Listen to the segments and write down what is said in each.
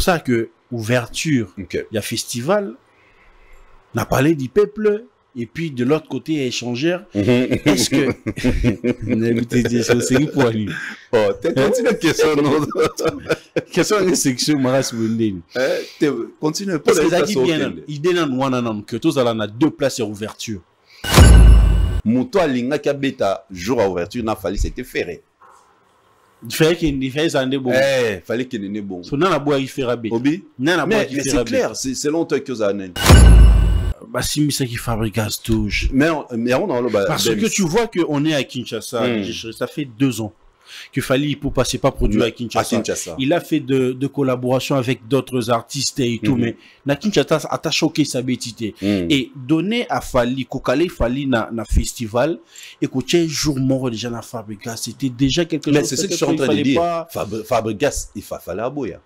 pour ça que ouverture, il y a festival, on a parlé du peuple, et puis de l'autre côté, échangeur. Est-ce que... c'est pour lui. Oh, continue la question, non? Question de section, Maras Wendel. Continue. Parce que ça dit bien, il dit non, que tous allons à 2 places à ouverture. Mouto Alinga qui a bêta jour à ouverture, n'a fallu c'était ferré. Il fallait qu'il y ait un bon. Fallait qu'il y ait un bon. So, non, la boîte, il fait rabais. Mais c'est clair, c'est longtemps que ça a bah, si ça qui fabrique touche. Mais on a le parce que tu vois qu'on est à Kinshasa, ça fait 2 ans qu'il fallait pour passer pas produit à Kinshasa. Il a fait de collaborations avec d'autres artistes et tout, mais na Kinshasa a choqué sa bêtité. Et donner à Fali, Kokale Fali na festival, et qu'au jour mort déjà na Fabrica, c'était déjà quelque chose. Mais c'est ce que je suis en train de dire. Fabrica, il fallait aboyer.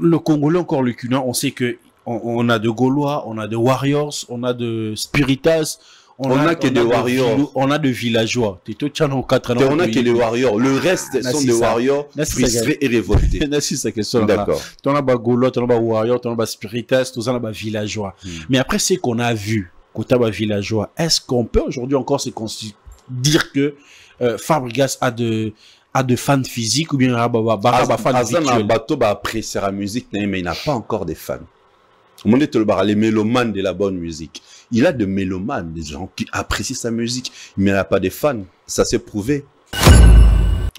Le Congolais encore le cuna, on sait que on a de Gaulois, on a de Warriors, on a de Spiritas, on a que des Warriors, on a de villageois. On a que des Warriors. Le reste sont des Warriors frustrés et révoltés. D'accord. On a des Gaulois, on a des Warriors, on a des Spiritas, on a des villageois. Mais après ce qu'on a vu, côté des villageois, est-ce qu'on peut aujourd'hui encore se dire que Fabregas a de fans physiques ou bien fans virtuels? Bateau apprécier la musique, mais il n'a pas encore de fans. On est les mélomanes de la bonne musique. Il a de mélomanes, des gens qui apprécient sa musique, mais il n'a pas de fans. Ça s'est prouvé.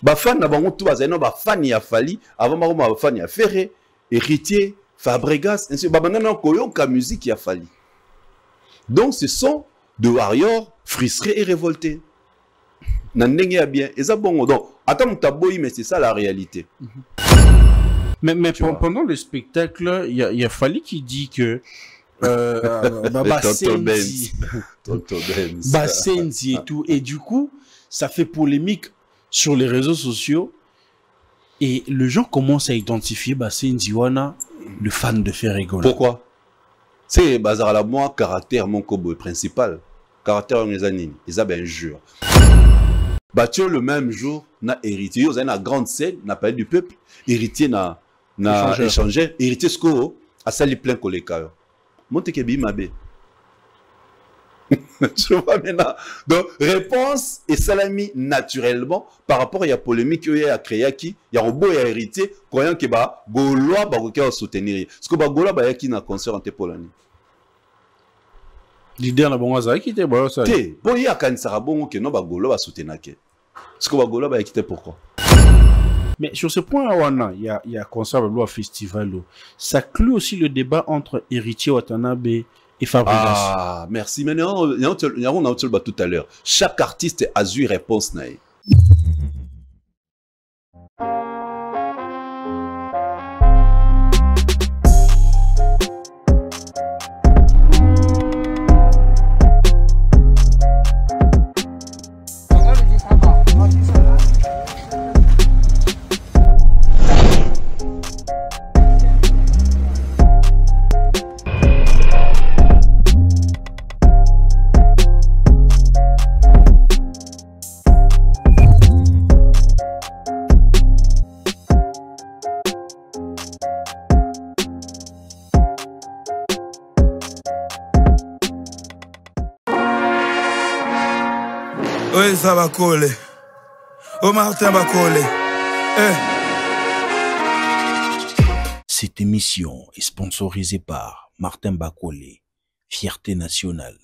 Bah fan d'abord tout bazano bah fan il a fallu avant bah fan il a Ferré, Héritier, Fabregas, ainsi bah maintenant koyoka musique il a fallu. Donc ce sont de warriors frustrés et révoltés. Nandenge a bien et ça bon donc attends taboui mais c'est ça la réalité. Mais pendant le spectacle, il y a Fali qui dit que Bassenzi et tout, et du coup, ça fait polémique sur les réseaux sociaux, et le gens commencent à identifier Bassenzi wana le fan de Ferregola. Pourquoi? C'est bazar la moi caractère mon kobo principal, caractère les années, ils avaient un jure. Battu le même jour, na héritier, vous avez une grande scène, n'a pas du peuple, héritier na échangé, héritier sco a sali plein collécaire. Monte que bimabe. Tu vois maintenant. Donc réponse et salami naturellement par rapport à la polémique qu'il y a créé qui, il y a un beau héritier croyant que ba Gaulois ba ko soutenir. Parce que ba Gaulois ba qui na concert en Polanie. L'idée na bon ça qui était bon ça. Té, bon il y a quand ça bon que non ba Gaulois ba soutenir que. Parce que ba Gaulois ba qui était pourquoi? Mais sur ce point, il y a concert de festival. Ça clôt aussi le débat entre Héritier Watanabe et Fabregas. Ah, merci. Maintenant, on a tout à l'heure. Chaque artiste a eu réponse. Oui, ça va coller. Oh, Martin va coller. Cette émission est sponsorisée par Martin Bakolé, fierté nationale.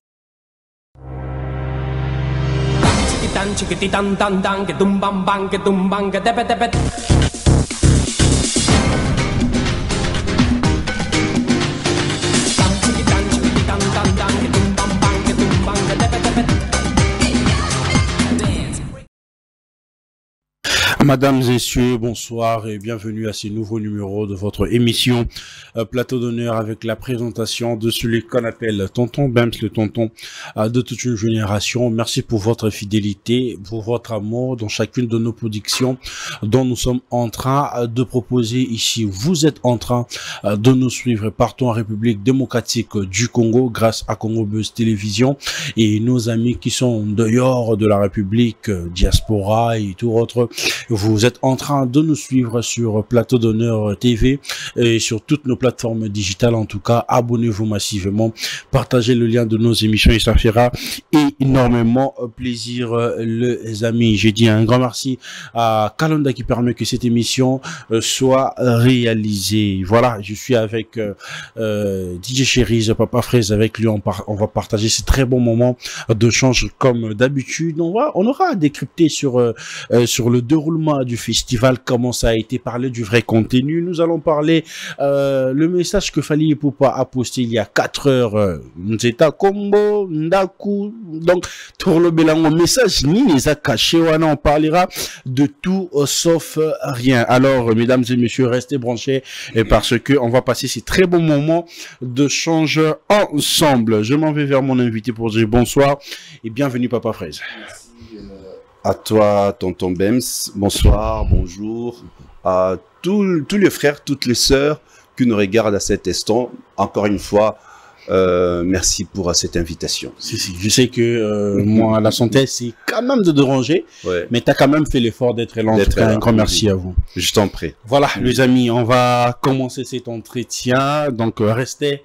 Mesdames et messieurs, bonsoir et bienvenue à ce nouveau numéro de votre émission Plateau d'honneur avec la présentation de celui qu'on appelle Tonton Bems, le tonton de toute une génération. Merci pour votre fidélité, pour votre amour dans chacune de nos productions dont nous sommes en train de proposer ici. Vous êtes en train de nous suivre partout en République démocratique du Congo grâce à Congo Buzz Télévision et nos amis qui sont dehors de la République, diaspora et tout autre. vous êtes en train de nous suivre sur Plateau d'Honneur TV et sur toutes nos plateformes digitales. En tout cas, abonnez-vous massivement, partagez le lien de nos émissions et ça fera énormément plaisir, les amis. J'ai dit un grand merci à Kalonda qui permet que cette émission soit réalisée. Voilà, je suis avec DJ Cherise, Papa Fraise. Avec lui, on va partager ces très bons moments de change comme d'habitude. On aura à décrypter sur le déroulement du festival, comment ça a été, parlé du vrai contenu. Nous allons parler le message que Fally Ipupa a posté il y a 4 heures. Nzeta Kombo, Ndaku, donc pour le Belango message ni les a cachés. On parlera de tout sauf rien. Alors, mesdames et messieurs, restez branchés et parce que on va passer ces très bons moments de change ensemble. Je m'en vais vers mon invité pour dire bonsoir et bienvenue Papa Fraise. Merci à toi, tonton Bems. Bonsoir, bonjour à tous les frères, toutes les sœurs qui nous regardent à cet instant. Encore une fois, merci pour cette invitation. Si, je sais que moi, la santé, c'est quand même de déranger, ouais. Mais tu as quand même fait l'effort d'être là. Un grand merci à vous. Je t'en prie. Voilà, les amis, on va commencer cet entretien. Donc, restez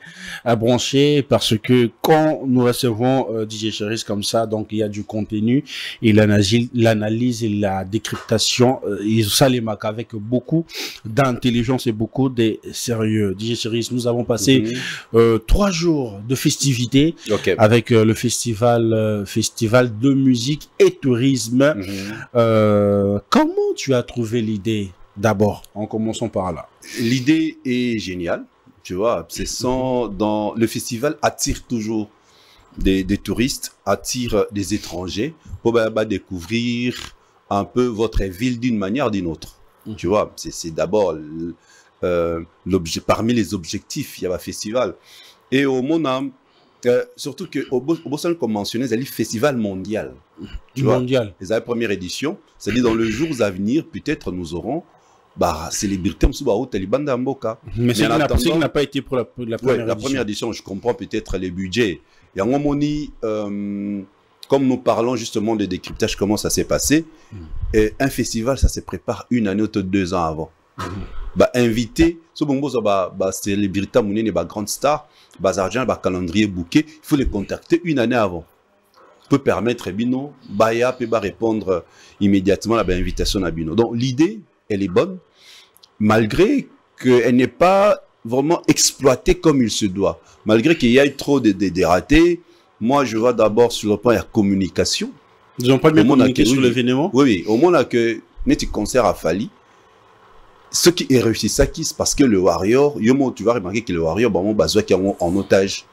branchés parce que quand nous recevons DJ Cherise comme ça, donc il y a du contenu et l'analyse et la décryptation, et ça les marque avec beaucoup d'intelligence et beaucoup de sérieux. DJ Cherise, nous avons passé 3 jours de festivités avec le festival de musique et tourisme. Comment tu as trouvé l'idée? D'abord, en commençant par là. L'idée est géniale, tu vois. Dans le festival attire toujours des touristes, attire des étrangers pour découvrir un peu votre ville d'une manière ou d'une autre. Tu vois, c'est d'abord parmi les objectifs, il y a un festival. Et au monde, surtout qu'au Boston, comme mentionné, c'est le festival mondial. Mondial. C'est la première édition. C'est-à-dire, dans les jours à venir, peut-être nous aurons célébrité au Taliban d'Amboka. Mais c'est qui n'a pas été pour la première édition. La première édition, je comprends peut-être les budgets. Et en Omoni, comme nous parlons justement de décryptage, comment ça s'est passé, un festival, ça se prépare 1 année ou 2 ans avant. Inviter célébrité mounine grande star argent calendrier bouquet, il faut les contacter 1 année avant peut permettre bino baya peut répondre immédiatement à l'invitation à bino. Donc l'idée elle est bonne malgré qu'elle n'est pas vraiment exploitée comme il se doit, malgré qu'il y ait trop de ratés. Moi je vois d'abord sur le plan de la communication. Ils n'ont pas bien communiqué sur l'événement. Oui, au moins que notre concert à Fally. Ce qui est réussi, ça qui c'est parce que le Warrior, tu vas remarquer que le Warrior, qui est en otage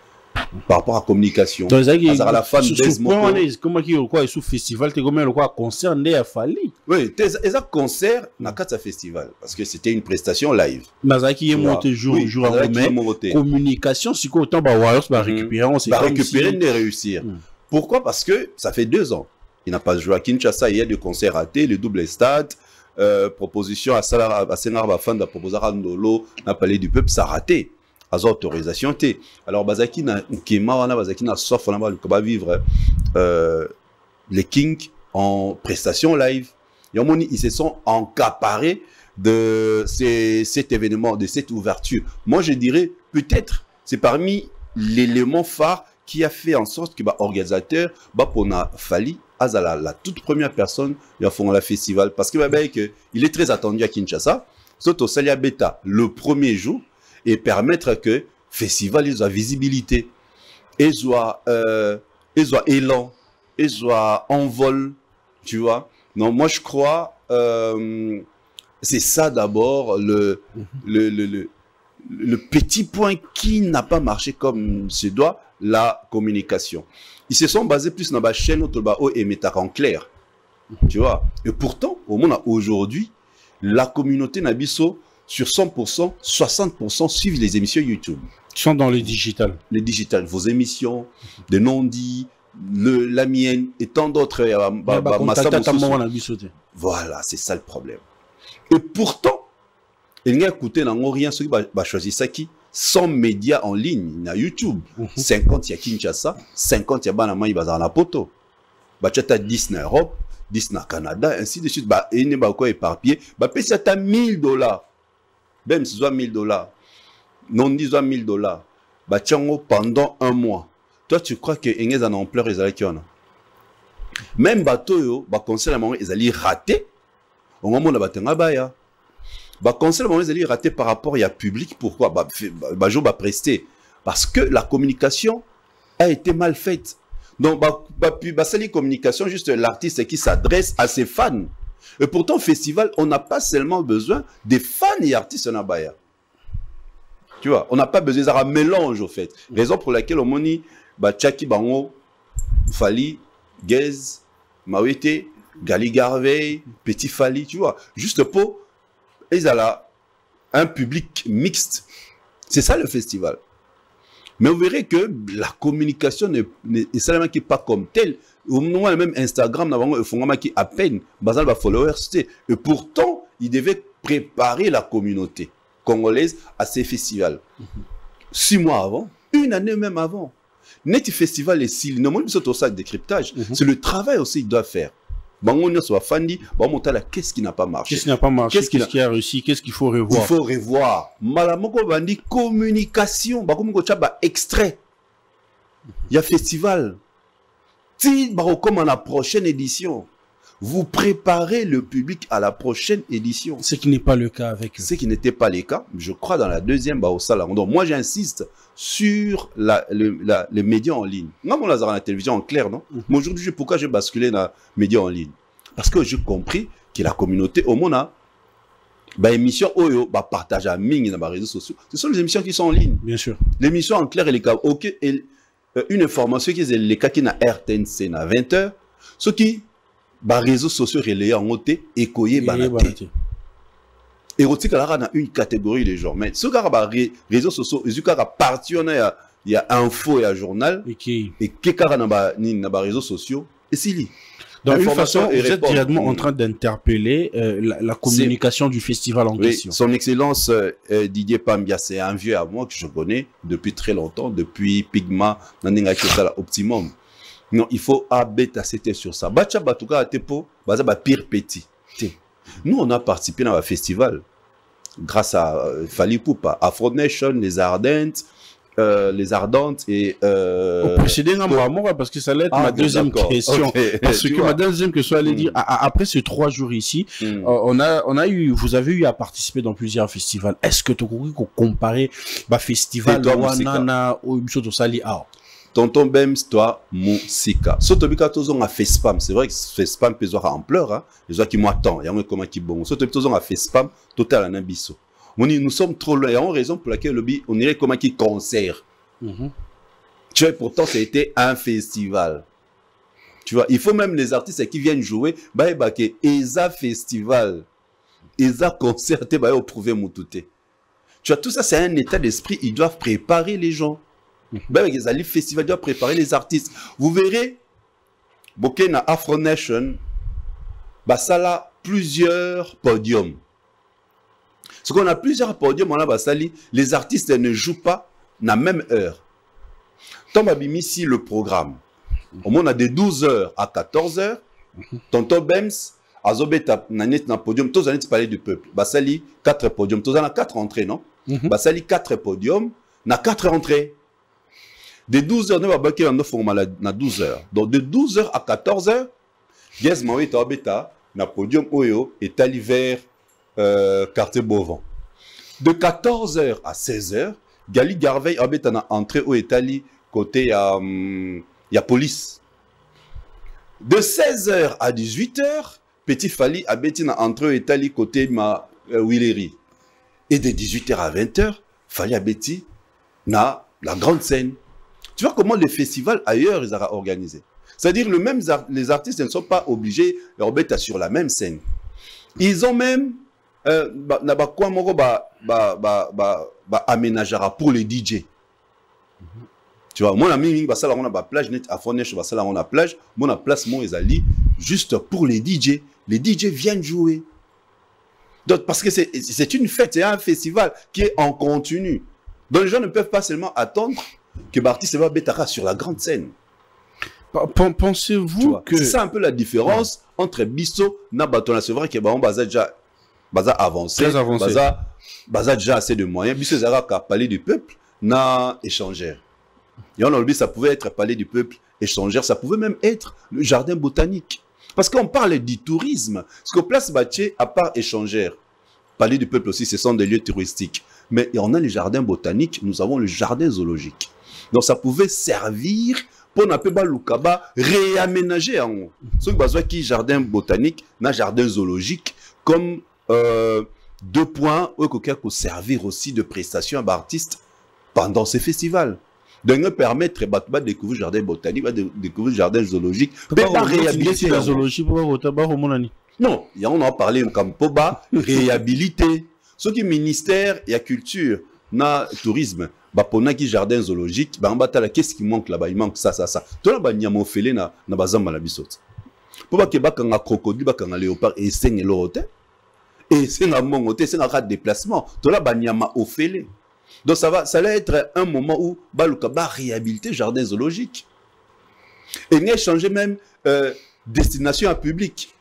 par rapport à la communication. Donc, à la fin de comment il sous festival, tu comment le concert n'est à Fally. Oui, c'est un concert dans le festival parce que c'était une prestation live. Mazaki est monté jour à communication, si autant Warriors va récupérer, on s'est récupérer et réussir. Pourquoi? Parce que ça fait 2 ans. Il n'a pas joué à Kinshasa, il y a des concerts ratés, le double stade. Proposition à Sénar Bafanda proposer à Ndolo n'a parlé du peuple, ça a raté. À autorisation T. Alors Bazaki na Kema wana Bazaki na sauf on va vivre les Kings en prestation live. Ils se sont encaparés de cet événement, de cette ouverture. Moi je dirais peut-être c'est parmi l'élément phare qui a fait en sorte que organisateur pour Fally la toute première personne qui a fait le festival parce que il est très attendu à Kinshasa, surtout au Salia Beta le premier jour et permettre que le festival ait la visibilité et soit élan et soit envol, tu vois. Non, moi je crois c'est ça d'abord le petit point qui n'a pas marché comme se doit, la communication. Ils se sont basés plus dans la chaîne et mettre en clair. Tu vois. Et pourtant, au monde aujourd'hui, la communauté Nabiso, sur 100%, 60% suivent les émissions YouTube. Ils sont dans le digital. Les digital, vos émissions, des non-dits, la mienne et tant d'autres. Voilà, c'est ça le problème. Et pourtant, il n'y a écouté rien, ceux qui ont choisi ça qui 100 médias en ligne, il y a YouTube, 50 il y a Kinshasa, 50 il y a Banama, il y a Poto. Tu as 10 en Europe, 10 na Canada, ainsi de suite. Bah, et ne ba quoi éparpillé. Bah, paye ça $1000. Même si soit $1000. Non, dis soit $1000. Bah, tiens, pendant un mois. Toi, tu crois que Enez en ampleur, ils allaient qu'il y en a. Même bateau, yo, bah, conseil à moment, ils allaient rater. Au moment où on a battu un baya. Bah, conseil à moment, ils allaient rater par rapport à public. Pourquoi? Bah, je vais prester. Parce que la communication a été mal faite. Donc, c'est la communication, juste l'artiste qui s'adresse à ses fans. Et pourtant, au festival, on n'a pas seulement besoin des fans et artistes en abaya. Tu vois, on n'a pas besoin d'un mélange, au fait. Raison pour laquelle on dit, Tchaki Bango, Fali, Gez, Mawete, Gali Garvey, Petit Fali, tu vois. Juste pour, ils ont un public mixte. C'est ça le festival. Mais vous verrez que la communication n'est seulement pas comme telle. Au moment même Instagram, nous avons qui à peine, basal va followers. Et pourtant, il devait préparer la communauté congolaise à ces festivals. 6 mois avant, 1 année même avant. Net festival est si, non, c'est tout ça décryptage. C'est le travail aussi qu'il doit faire. Qu'est-ce qui n'a pas marché? Qu'est-ce qui n'a pas marché? Qu'est-ce qui a réussi? Qu'est-ce qu'il faut revoir? Il faut revoir. Malamoko bandi communication. Extrait. Il y a festival. Comme à la prochaine édition. Vous préparez le public à la prochaine édition. Ce qui n'est pas le cas avec eux. Ce qui n'était pas le cas, je crois, dans la deuxième au salon. Donc, moi, j'insiste sur les médias en ligne. Non, on l'a dans la télévision en clair, non? Mais aujourd'hui, pourquoi j'ai basculé dans les médias en ligne? Parce que j'ai compris que la communauté, au monde, émission Oyo, partage à Ming dans les réseaux sociaux. Ce sont les émissions qui sont en ligne. Bien sûr. L'émission en clair, une information qui est les cas qui na RTNC na 20h, ce qui réseaux sociaux relayés en côté et koye banaté. Érotique alors dans une catégorie de gens. Mais ce cara réseaux sociaux, ils ont parti il y a info et un journal et qui cara na réseaux sociaux et c'est dans une façon, vous êtes directement en train d'interpeller la communication du festival en question. Son Excellence Didier Pambia, c'est un vieux à moi que je connais depuis très longtemps, depuis Pigma, Naninga Kessala Optimum. Non, il faut abéter sur ça. Bacha Batuka Atepo, Baza pire petit. Nous, on a participé dans un festival grâce à Fali Poupa, Afro Nation, les Ardentes et au précédent parce que ça allait être ma deuxième question. Okay. Parce que ma deuxième question allait dire après ces 3 jours ici, vous avez eu à participer dans plusieurs festivals. Est-ce que tu as comparé festival Wanana au Bichoto Sali Tonton Bems, toi, Moussika. Sotobika Tozon a fait spam. C'est vrai que fait spam peut avoir ampleur, hein. Les gens qui m'attendent, il y a un comment qui bon. Sotobika Tozon a fait spam total en abisso. Nous sommes trop loin. Il y a une raison pour laquelle on irait comment qui concert. Tu vois, pourtant, ça a été un festival. Tu vois, il faut même les artistes qui viennent jouer, Eza festival, Eza concerté, au prouver Moutouté. Tu vois, tout ça, c'est un état d'esprit. Ils doivent préparer les gens. Les festivals doivent préparer les artistes. Vous verrez, Bokena Afro Nation, ça a plusieurs podiums. Ce qu'on a plusieurs podiums, on a les artistes ne jouent pas la même heure. Tant babimi si le programme, on a de 12h à 14h. Tonton Bems, Azobeta nanet na podium, tous années parler du peuple. Basali 4 podiums, tous en 4 entrées, non? Basali 4 podiums, na 4 entrées. De 12h, nous avons un format na 12h. Donc de 12h à 14h, Gez Maoué Taobeta, na podium Oyo, est allé vers quartier Beauvant. De 14h à 16h, Gali Garvey Abeta na entrée au Italie, côté il y a police. De 16h à 18h, Petit Fali Abeti na entrée au Italie, côté ma Willery. Et de 18h à 20h, Fali Abeti na la grande scène. Tu vois comment les festivals ailleurs ils ont organisé. C'est-à-dire les artistes ne sont pas obligés de sur la même scène. Ils ont même aménagera pour les DJ. Tu vois, mon ami, on a plage net à Fonesh, on a plage, mon place mon ezali juste pour les DJ. Les DJ viennent jouer. Donc parce que c'est une fête, c'est un festival qui est en continu. Donc les gens ne peuvent pas seulement attendre que l'artiste va bêtera sur la grande scène. Pensez-vous que... C'est ça un peu la différence entre Bisso et Batona. C'est vrai que on a déjà avancé. Très avancé. Baza déjà assez de moyens. Bisso Zara a parlé du peuple, n'a échangère. Et on a oublié, ça pouvait être parler du peuple, échangère, ça pouvait même être le jardin botanique. Parce qu'on parle du tourisme. Parce que Place Batié, à part échangère, parler du peuple aussi, ce sont des lieux touristiques. Mais on a le jardin botanique, nous avons le jardin zoologique. Donc ça pouvait servir pour n'a pas Lukaba réaménager en haut. Ce qui est jardin botanique, n'a jardin zoologique comme 2 points où il peut servir aussi de prestation à artistes pendant ces festivals. Donc permettre de découvrir le jardin botanique, de découvrir le jardin zoologique, pas réhabiliter la zoologie pour non, on en parlé comme Poba, réhabiliter. Ce qui est ministère et la culture, na tourisme, pour qui jardin zoologique, qu'est-ce qui manque là-bas? Il manque ça. Tout là-bas, il y a mon félé na bazamba la bisote. Pour que un crocodile, un léopard, et c'est un l'autre. Et c'est un mon hôtel, c'est un rat de déplacement. Tout là-bas, il y a ma félé. Donc ça va être un moment où Balukaba réhabiliter jardin zoologique. Et il a changé même destination à public.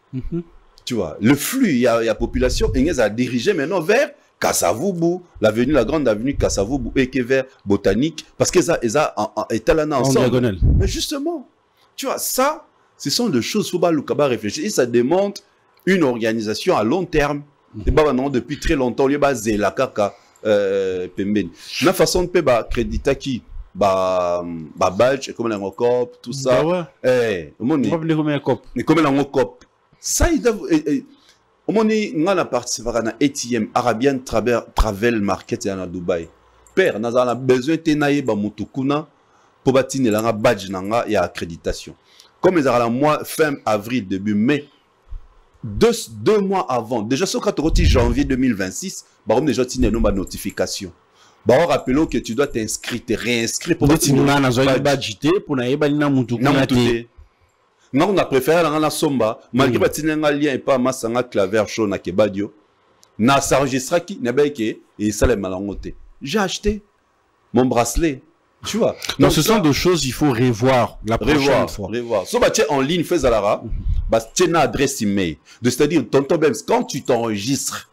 Tu vois, le flux, il y a la population, il a dirigé maintenant vers Kassavubu, la grande avenue Kassavubu, et qui est vers Botanique, parce qu'ils étaient là ensemble. Mais justement, tu vois, ça, ce sont des choses, il faut Lukaba réfléchir. Et ça demande une organisation à long terme. Et depuis très longtemps, il y a la kaka. La façon de payer crédit qui badge comme la cop tout ça comme la cop ça il doit on a participé à ATM Arabian Travel Market à Dubaï père nous avons besoin de tenailler ba mutukuna pour bâtir la badge nanga et accréditation comme les la mois fin avril début mai 2 mois avant, déjà sur 4 janvier 2026, on déjà tenu une notification. On rappelle que tu dois t'inscrire, te réinscrire pour que tu on a préféré la somba, malgré que tu un lien et pas un claver chaud na kebadio. Na s'enregistra qui n'a pas que et ça les malangoté. J'ai acheté mon bracelet. Tu vois. Donc ce sont des choses il faut revoir la prochaine fois. So bah tu en ligne fais Zalara, bah tu as une adresse email. C'est-à-dire tonton Bems quand tu t'enregistres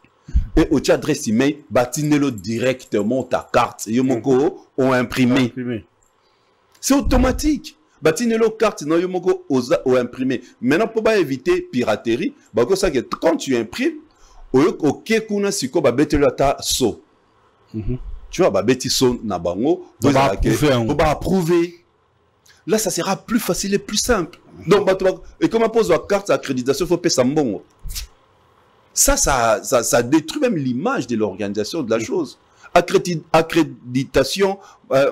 et tu as adresse email, bah tu ne le directement ta carte et yomoko ont imprimé. C'est automatique. Bah tu ne le carte non yomoko ont imprimé. Maintenant pour pas éviter piraterie, bah que ça que quand tu imprimes OK kuna siko bah betelo ta so. Tu vois, bêtis son na bango, pour approuver. Là, ça sera plus facile et plus simple. Donc, et comme on pose la carte d'accréditation, il faut payer ça bon. Ça détruit même l'image de l'organisation de la chose. Accréditation,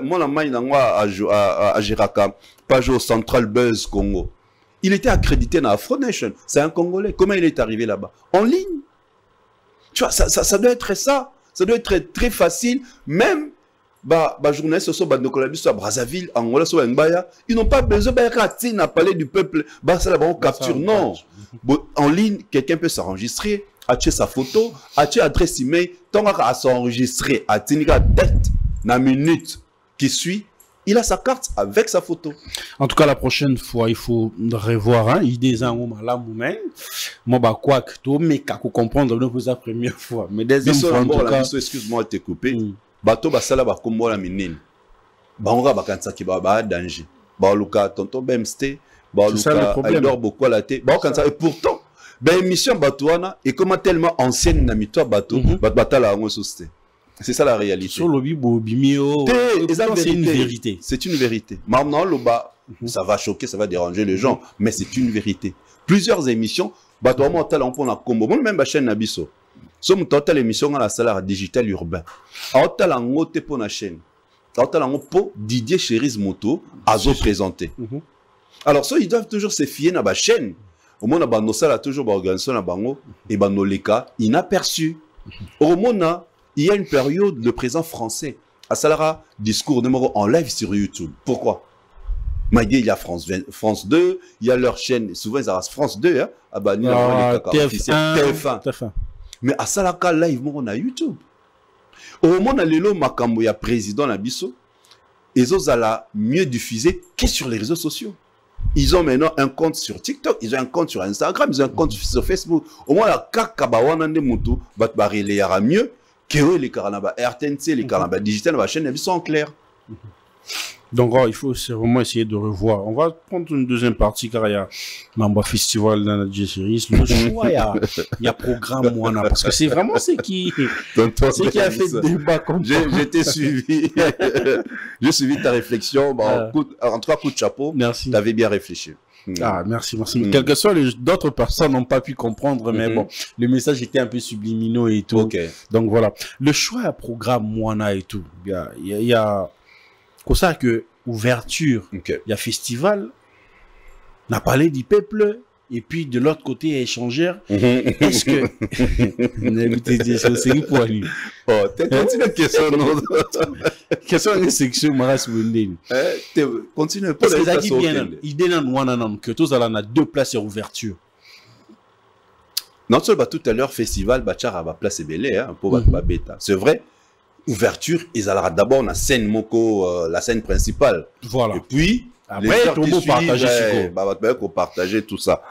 moi, la main à Jiraka, page au Central Buzz Congo. Il était accrédité dans Afro Nation. C'est un Congolais. Comment il est arrivé là-bas? En ligne. Tu vois, ça doit être ça. Ça doit être très facile. Même journalistes à Brazzaville, Angola, ils n'ont pas besoin de parler du peuple. On capture. Non. En ligne, quelqu'un peut s'enregistrer, acheter sa photo, acheter adresse email, tant qu'à s'enregistrer, à tenir date, la minute qui suit, il a sa carte avec sa photo. En tout cas, la prochaine fois, il faut revoir. Il des ans là, moi, quoi que tout, mais qu'à comprendre la première fois. Mais deuxième fois, en tout cas, excuse-moi de te couper. Bateau, ça va comme moi la minine. On va vacances qui va danger. Luka, tonton Bemste, Luka, il dort beaucoup à la tête. Et pourtant, l'émission Batouana est comme tellement ancienne, n'a bateau, batala en société. C'est ça la réalité. Sur le bimio, c'est une vérité. C'est une vérité. Maintenant, ça va choquer, ça va déranger les gens, mais c'est une vérité. Plusieurs émissions, on a combo, même la chaîne Nabiso. Somme total émission à la salle digital urbain. On a ngote pour la chaîne. On a pour Didier Chéris Moto à zo présenter. Alors ça, ils doivent toujours se fier à la chaîne. Au moins, on a toujours organisation à bango et banoleka inaperçu. Au moins, il y a une période, le président français, à Salara, discours numéro en live sur YouTube. Pourquoi? Il y a France 2, il y a leur chaîne, souvent ils ont France 2, hein, TF1. Mais à Salaka live, on a YouTube. Au moment où Lelo Makambo, il y a président Nabiso, ils ont mieux diffusé que sur les réseaux sociaux. Ils ont maintenant un compte sur TikTok, ils ont un compte sur Instagram, ils ont un compte sur Facebook. Au moins, la kakabawana de mutu, batbari les yara mieux que les carnaba RTNC, les carnaba digital, la chaîne, ils sont en clair. Donc, il faut vraiment essayer de revoir. On va prendre une deuxième partie car il y a Mamba Festival dans la G-Series. Le choix, il y a programme Moana parce que c'est vraiment ce qui a fait débat comme ça. J'étais suivi. J'ai suivi ta réflexion. Bon, en trois coups de chapeau, merci. Tu avais bien réfléchi. Ah, merci. Quelque soit, d'autres personnes n'ont pas pu comprendre, mais bon, le message était un peu subliminaux et tout. Okay. Donc voilà. Le choix à programme Moana et tout. Il y a comme ça que ouverture, il y a festival, on a parlé du peuple, et puis de l'autre côté, échangeur. Est-ce que... c'est pour lui. Oh, t'es continue la question, non? Question de section, Maras Wendel. Continue. Parce que ça dit bien, il dit non, que tous allons à 2 places à ouverture. Non seulement tout à l'heure, festival, Bachar va place belé, hein, pour bêta. C'est vrai. Ouverture, ils allaient d'abord la scène Moko, la scène principale. Voilà. Et puis, après, tout le monde partager tout ça.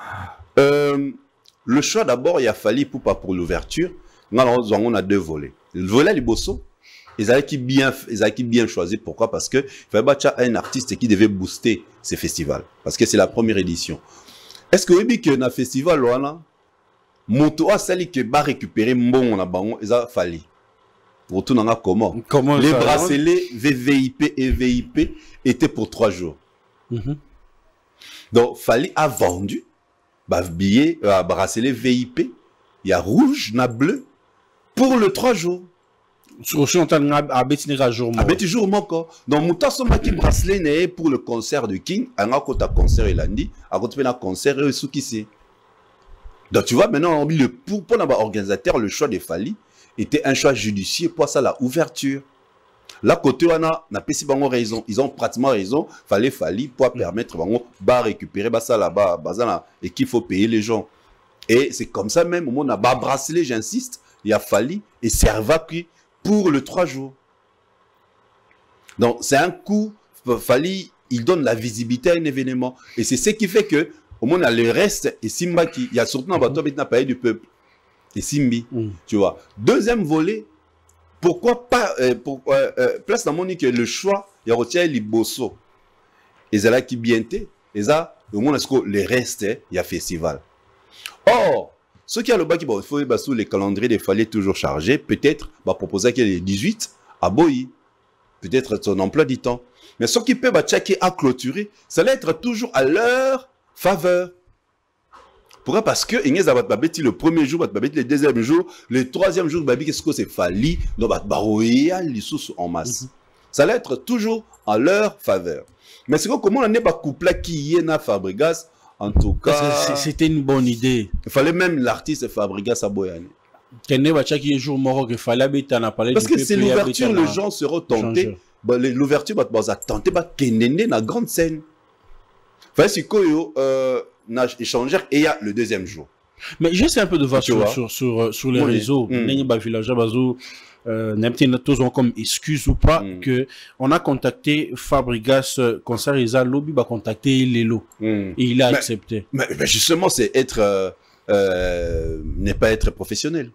Le choix d'abord, il a fallu pour l'ouverture. On a 2 volets. Le volet du Bosso, ils avaient qui bien choisi. Pourquoi? Parce que il fallait battre un artiste qui devait booster ces festivals. Parce que c'est la première édition. Est-ce que vous avez dit que dans le festival, Moto a sali que va récupérer bon na bango, ils a fallu. Retourne comment les ça, bracelets VVIP et VIP étaient pour 3 jours. Donc, Fali a vendu billet, bracelet VIP, il y a rouge, il y a bleu, pour le 3 jours. Sur jour donc, Mouta Soma qui bracelet n'est pour le concert de King, à côté concert et lundi, à côté un concert et ce qui c'est. Donc, tu vois, maintenant, pour l'organisateur, le choix de Fali était un choix judicieux pour ça, la ouverture. Là, côté, on a raison. Ils ont pratiquement raison. Fallait pour permettre de récupérer ça là-bas. Et qu'il faut payer les gens. Et c'est comme ça même, au moment où on a bracelet, j'insiste, il a fallu et servacui pour le 3 jours. Donc, c'est un coup, il donne la visibilité à un événement. Et c'est ce qui fait que, au moment où on a le reste, et Simba qui, il y a surtout un bateau qui n'a pas du peuple. Et Simbi, tu vois. Deuxième volet, pourquoi pas, place dans mon que le choix, il y a retient les Bosso. Et c'est là qui bienté, et ça, au moins, est-ce que les restes, il y a festival. Or, ceux qui ont le bac, il faut sous les calendriers, il fallait toujours charger, peut-être, proposer qu'il y ait les 18 à Boyi. Peut-être son emploi du temps. Mais ceux qui peuvent checker à clôturer, ça va être toujours à leur faveur. Pourquoi? Parce que le premier jour, le deuxième jour, le troisième jour, qu'est-ce que c'est Fali, donc les sous en masse. Ça va être toujours en leur faveur. Mais c'est comment on n'est pas couplé qui est na Fabregas, en tout cas. C'était une bonne idée. Il fallait même l'artiste Fabregas à Boyane. Parce que c'est l'ouverture, les gens seront tentés. L'ouverture, va tenter de la grande scène. C'est que échangeur et il y a le deuxième jour. Mais juste un peu de vache sur les réseaux. Comme excuse ou pas que on a contacté Fabregas concert Isa Lobby va contacter Lelo et il a accepté. Mais justement c'est être n'est pas être professionnel.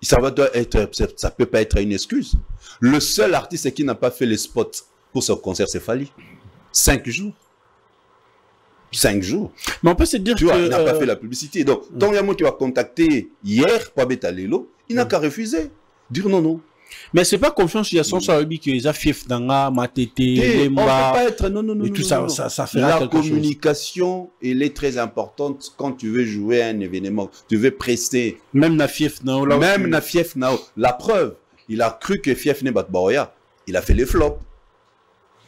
Ça peut pas être une excuse. Le seul artiste qui n'a pas fait les spots pour ce concert c'est Fali. 5 jours. 5 jours. Mais on peut se dire tu vois, il n'a pas fait la publicité. Donc, tant qu'il y a un qui va contacter hier pour Beta Lelo, il n'a qu'à refuser. Dire non. Mais c'est pas confiance, il y a son sabi que les affiches dans Matete, Lemba. On ne peut pas être non. Et tout ça fait la communication, elle est très importante quand tu veux jouer à un événement. Tu veux prester. Même na fief nao. Même na fief nao. La preuve, il a cru que fief ne bat Baoya. Il a fait les flops.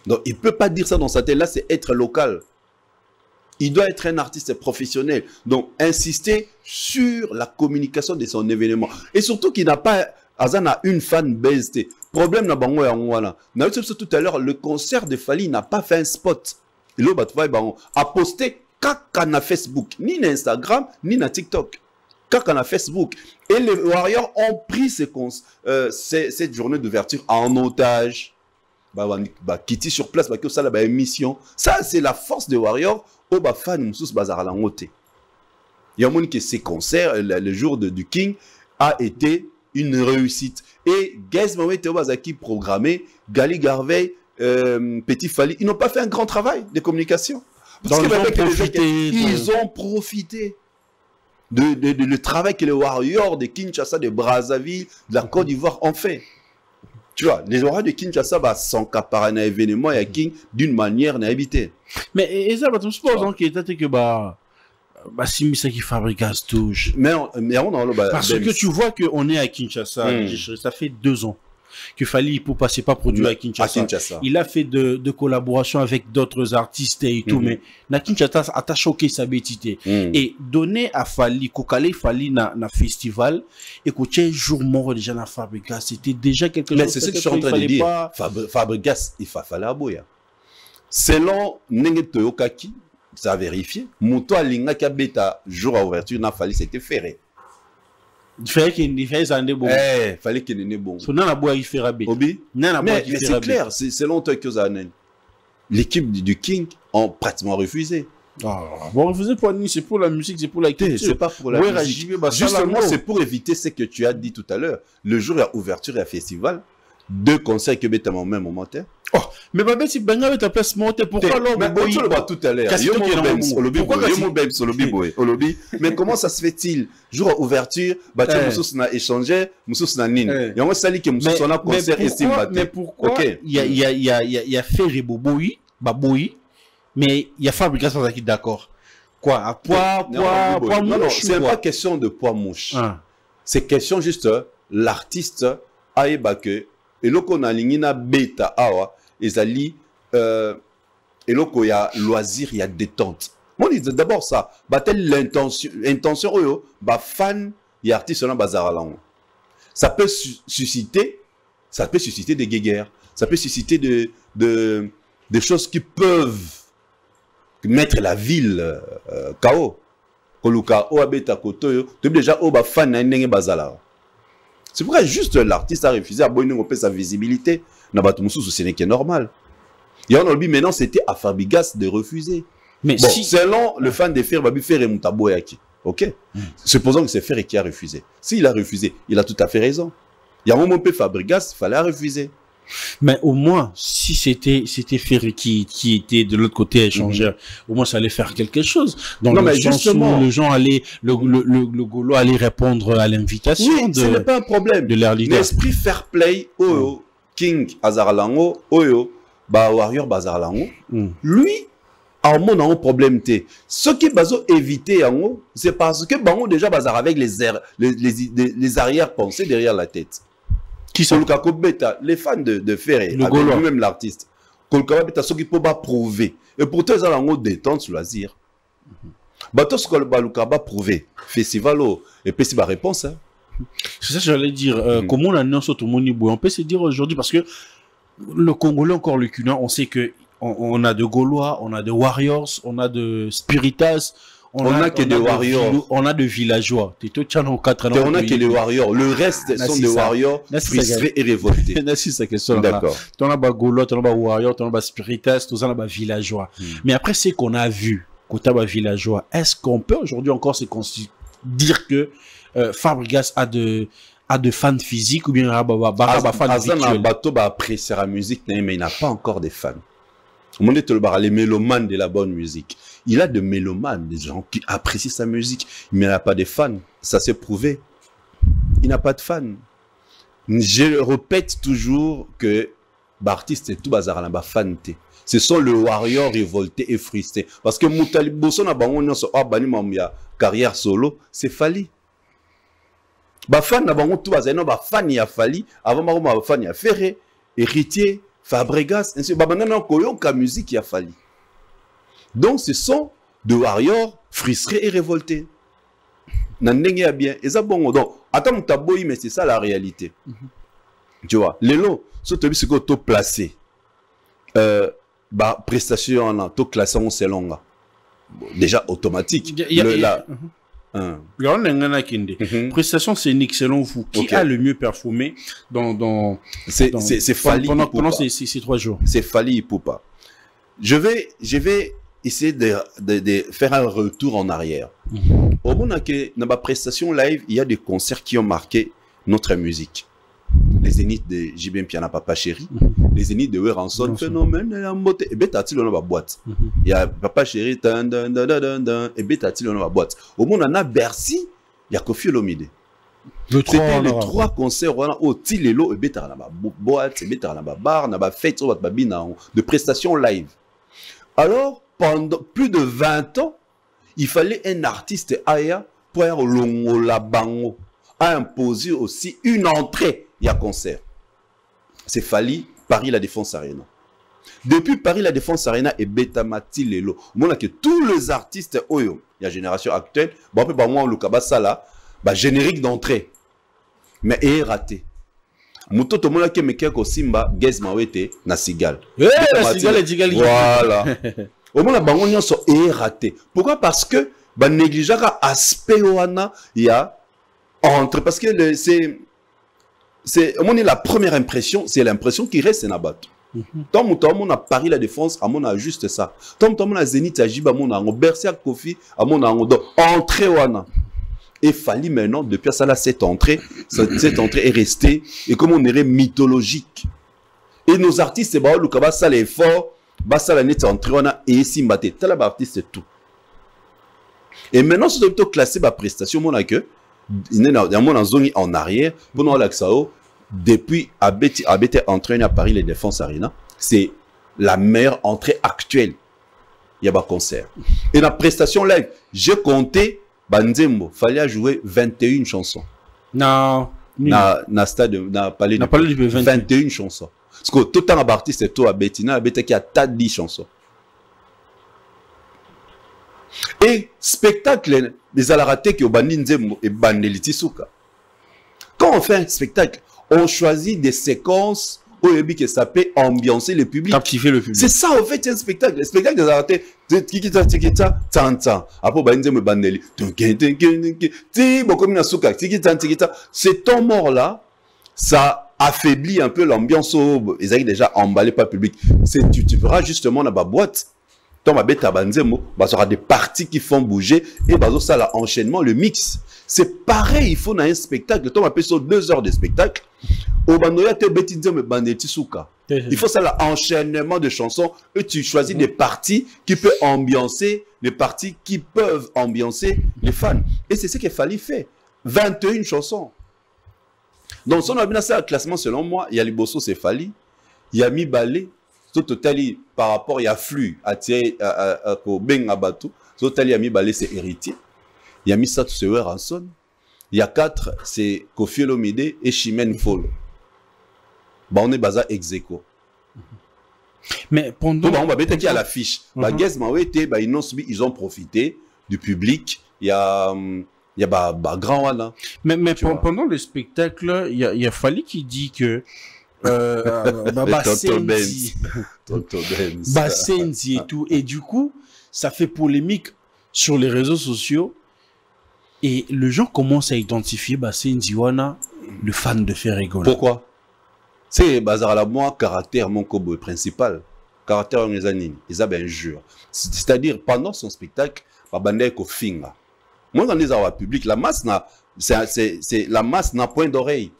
Donc, il ne peut pas dire ça dans sa tête. Là, c'est être local. Il doit être un artiste professionnel. Donc, insister sur la communication de son événement. Et surtout qu'il n'a pas... Azan a une fan base. Problème na bango ya ngwana. Na eu tout à l'heure, le concert de Fali n'a pas fait un spot. Et là, a posté kaka na Facebook. Ni na Instagram, ni na TikTok. Kaka na Facebook. Et les Warriors ont pris cette journée d'ouverture en otage. quitter sur place, ça la émission. Ça, c'est la force de Warrior. Au fan, moussous bazar la ngote. Il y a un monde que ces concerts, le jour du King, a été une réussite. Et Gaz Maoué Théobazaki programmé, Gali Garvey, Petit Fali, ils n'ont pas fait un grand travail de communication. Parce ils ont profité le travail que les Warriors de Kinshasa, de Brazzaville, de la Côte d'Ivoire ont fait. Tu vois, les Warriors de Kinshasa sont capables d'un événement et King d'une manière n'habité. Mais ça, tu supposes que si ça qui fabrique touche. Mais on a parce que tu vois qu'on est à Kinshasa, ça fait 2 ans qu'il fallait pour passer pas produit à Kinshasa. Il a fait de collaborations avec d'autres artistes et tout, mais na Kinshasa a choqué sa bêtité. Et donner à Fali, Kokale Fali na festival, et que tu jour mort déjà na Fabregas, c'était déjà quelque chose. Mais c'est ce que je suis en train de dire. Fabregas, il fallait aboyer. Selon Nenge Toyokaki, ça a vérifié. Mouto Alinga qui a bêta jour à ouverture n'a fallu c'était ferré. Il fallait qu'il y ait un bon. Fallait qu'il y ait bon. So n'a boire il fait rabais. Mais c'est clair, c'est longtemps que ça l'équipe du King ont pratiquement refusé. Bon, refusé pour nous, c'est pour la musique, c'est pour la culture. C'est pas pour la musique. Justement, c'est pour éviter ce que tu as dit tout à l'heure. Le jour à ouverture et à festival, 2 concerts que bêta au même moment. Mais si Benga avec ta place montée, pourquoi l'homme on le voit tout à l'heure. Mais comment ça se fait-il? Jour à ouverture, Moussous n'a échangé, Moussous n'a nine. Et on sali que Moussous n'a concert estime. Mais pourquoi il y a fait Boboui, mais il y a Fabregas qui d'accord. Quoi? À poids mouche? Non, c'est pas question de poids mouche. C'est question juste l'artiste a que et là qu'on a l'ingina bêta awa ezali et là qu'il y a loisir, il y a détente. On dit d'abord ça, batel l'intention oyo ba fan y artiste na bazaralango. Ça peut susciter des guéguerres, ça peut susciter des choses qui peuvent mettre la ville KO. Koluka o abeta kotoyo, tu déjà o ba fan na ndenge bazala. C'est pourquoi juste l'artiste a refusé à bonner sa visibilité. Ce n'est que normal. Et on a dit maintenant c'était à Fabregas de refuser. Mais bon, selon le fan de Fer, Babi Fer et Moutaboyaki. Ok. Supposons que c'est Fer qui a refusé. S'il a refusé, il a tout à fait raison. Il y a un moment où Fabregas, il fallait refuser. Mais au moins, si c'était Ferry qui était de l'autre côté échangeur, au moins ça allait faire quelque chose. Dans le sens où le gens allait, le Gaulois allait répondre à l'invitation. Oui, ce n'est pas un problème. De leur leader. L'esprit fair play, Oyo, King, Azarlango, Oyo, Warrior, Bazarlango, lui, a un problème. Ce qui bazo éviter, c'est parce que Bango déjà bazar avec les arrière-pensées derrière la tête. Qui sont les fans de Ferré, même l'artiste. Kolka Beta, ce qui peut pas prouver. Et pourtant, ils ont un détente sur loisir. Bato ce que Baluka va prouver. Festival, et puis c'est ma réponse. C'est ça que j'allais dire. Comment on annonce tout le monde, on peut se dire aujourd'hui, parce que le Congolais, encore le Cuna, on sait que on a de Gaulois, on a de Warriors, on a de Spiritas. On a que des Warriors. On a de villageois. On a que des Warriors. Le reste sont des Warriors frustrés et révoltés. C'est ça question. D'accord. Tu as des Gaulois, tu as des Warriors, tu as des Spiritas, tu as des villageois. Mais après, ce qu'on a vu, quand tu as des villageois, est-ce qu'on peut aujourd'hui encore dire que Fabregas a de fans physiques ou bien de fans virtuels? Bateau apprécier la musique, mais il n'a pas encore des fans. On est les mélomanes de la bonne musique. Il a de mélomanes, des gens qui apprécient sa musique, mais il n'a pas de fans. Ça s'est prouvé. Il n'a pas de fans. Je répète toujours que l'artiste est tout bazar là, fan. Ce sont le warrior révolté et frustré. Parce que Moutali Bosso na bango nyonso abani mamia carrière solo, c'est Fali. Ba fan na bango tout bazano ba fan ya Fali, avant ba fan ya Ferré, Héritier, Fabregas, ainsi ba banana koyoka musique ya Fali. Donc ce sont de warriors frustrés et révoltés. Nandenge ya bien, et ça bon donc attends mutaboyi mais c'est ça la réalité. Tu vois, les lots, surtout ce que tu placé. Prestation en to classé en selon déjà automatique. Prestation scénique, selon vous, qui a le mieux performé c'est Fally pendant ces 3 jours? C'est Fally Ipupa. Je vais essayer de faire un retour en arrière. Au moment que dans ma prestation live, il y a des concerts qui ont marqué notre musique. Les zéniths de JB Piana Papa Chéri, les zéniths de Weranson, Phénomène, la motte, et Betati dans ma boîte. Il y a Papa Chéri, et Betati dans ma boîte. Au moment on a Bercy, il y a Kofi Olomide. C'était les 3 concerts au Tilelo, et Betara dans ma boîte, et Betara dans ma bar, dans ma fête, de prestations live. Alors, pendant plus de 20 ans, il fallait un artiste aya pour un longo la bango, à imposer aussi une entrée. Il y a concert. C'est Fally, Paris La Défense Arena. Depuis Paris La Défense Arena et Betamati Lelo, on a que tous les artistes, il y a génération actuelle, bon, après, moi, le Kabasa là, générique d'entrée. Mais il est raté. Mouto to mona ke meke ko simba Gez Mawete na Sigal. Sigal et Digal. Voilà. Au moins la bango nyonso est raté. Pourquoi? Parce que négligeaka aspect wana il y a entre parce que c'est au moins la première impression, c'est l'impression qui reste na bato. Tant on a Paris La Défense, à mon a juste ça. Tant on a Zénith Ajiba, mon a Bercy à Kofi, à mon a entrée wana. Et Fally maintenant, depuis ça là, cette entrée est restée, et comme on dirait mythologique. Et nos artistes, c'est le Kaba, ça l'effort, ça la net entrée, on a et si mbaté, tel artiste, c'est tout. Et maintenant, c'est plutôt classé par prestation, mon que il y a mon zone en arrière, pour nous, l'axao, depuis Abeti entraîné à Paris Les Défenses Arena, c'est la meilleure entrée actuelle. Il y a pas concert. Et la prestation live, j'ai compté, Banzembo, fallait jouer 21 chansons. Non. Na stade, na palais de 21 chansons. Parce que tout le temps à partir c'est toi à Bettina, à Bettina qui a 10 chansons. Et spectacle, les alaratés qui ont bandi Nzembo et Bandeliti Souka. Quand on fait un spectacle, on choisit des séquences qui s'appelle ambiancer le public. Captiver le public. C'est ça, en fait, un spectacle. Le spectacle des arrêtés. C'est ton mort-là, ça affaiblit un peu l'ambiance. Ils ont déjà emballé par le public. Tu verras justement dans ma boîte. Dans ma bête à Banzemo, il y aura des parties qui font bouger et ça, l'enchaînement, le mix. C'est pareil, il faut dans un spectacle. Toi, on appelle ça 2 heures de spectacle. Il faut ça l'enchaînement de chansons et tu choisis des parties qui peuvent ambiancer, les parties qui peuvent ambiancer les fans. Et c'est ce qu'il fallait faire. 21 chansons. Donc, si on a bien ça, le classement, selon moi, il y a les Bosso, c'est Fally, il y a Mibale, tout total, par rapport, il y a Flux, à Ben Abatou, total, il y a Mibale, c'est Héritier. Il y a Misato Sewer Ranson. Il y a 4, c'est Kofi Olomide et Chimène Folo. On est basé ex aequo. Mais pendant. On va mettre qui à l'affiche. Gez Mawete, ils ont profité du public. Il y a grand Wana. Mais pendant le spectacle, il y a Fally qui dit que. Bassenzi et tout. Et du coup, ça fait polémique sur les réseaux sociaux. Et le gens commencent à identifier Bassenzi Wana, le fan de Ferregola. Pourquoi? C'est bazar la moi caractère mon kobo principal. Caractère en années, ils avaient un jure. C'est-à-dire pendant son spectacle, babandé ko finga. Moi dans les arts publics, la masse n'a c'est la masse n'a point d'oreille.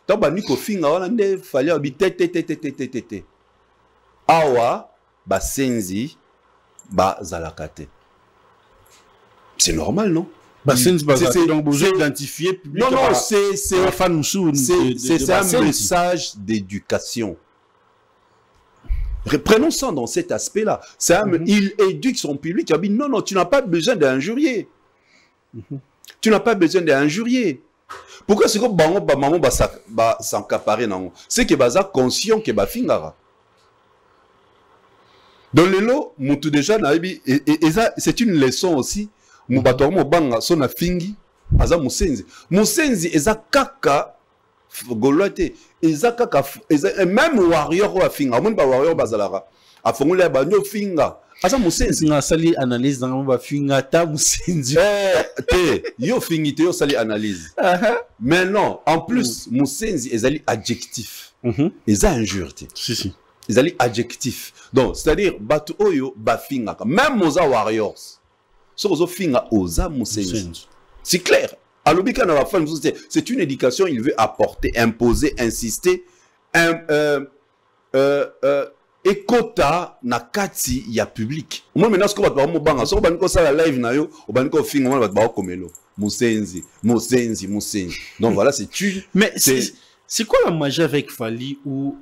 Tant bandi ko finga on a fallait habiter té. Awa Bassenzi bazalakate. C'est normal, non? C'est donc vous identifier. Non, c'est un fan c'est un message d'éducation. Prenons ça dans cet aspect-là. Il éduque son public. Il dit non, tu n'as pas besoin d'injurier. Tu n'as pas besoin d'injurier. Pourquoi c'est que maman va s'encaparer? C'est que baza conscient que ba fingara. Dans le lot, mutu déjà c'est une leçon aussi. Mubato mobanga sona fingi aza musenzi eza kaka golote eza kaka même warrior wa finga mon ba warrior bazalara afongula banyo finga Asa Moussenzi. nga sali analyse dans ba finga ta Moussenzi. Yo fingi te yo sali analyse. Mais non, en plus Moussenzi ezali adjectif. Eza injure te. Si. Ezali adjectif. Donc c'est-à-dire batu oyo ba finga même Moza Warriors. Sozo finga oza Moussenzi. C'est clair. Alobika na ba fan c'est une éducation, il veut apporter, imposer, insister ekota na kati ya public. Moi maintenant ce que ba mo banga so ba niko sala live na yo o ba niko finga mo ba komelo Moussenzi. Donc voilà, c'est tu. Mais c'est quoi la magie avec Fally ou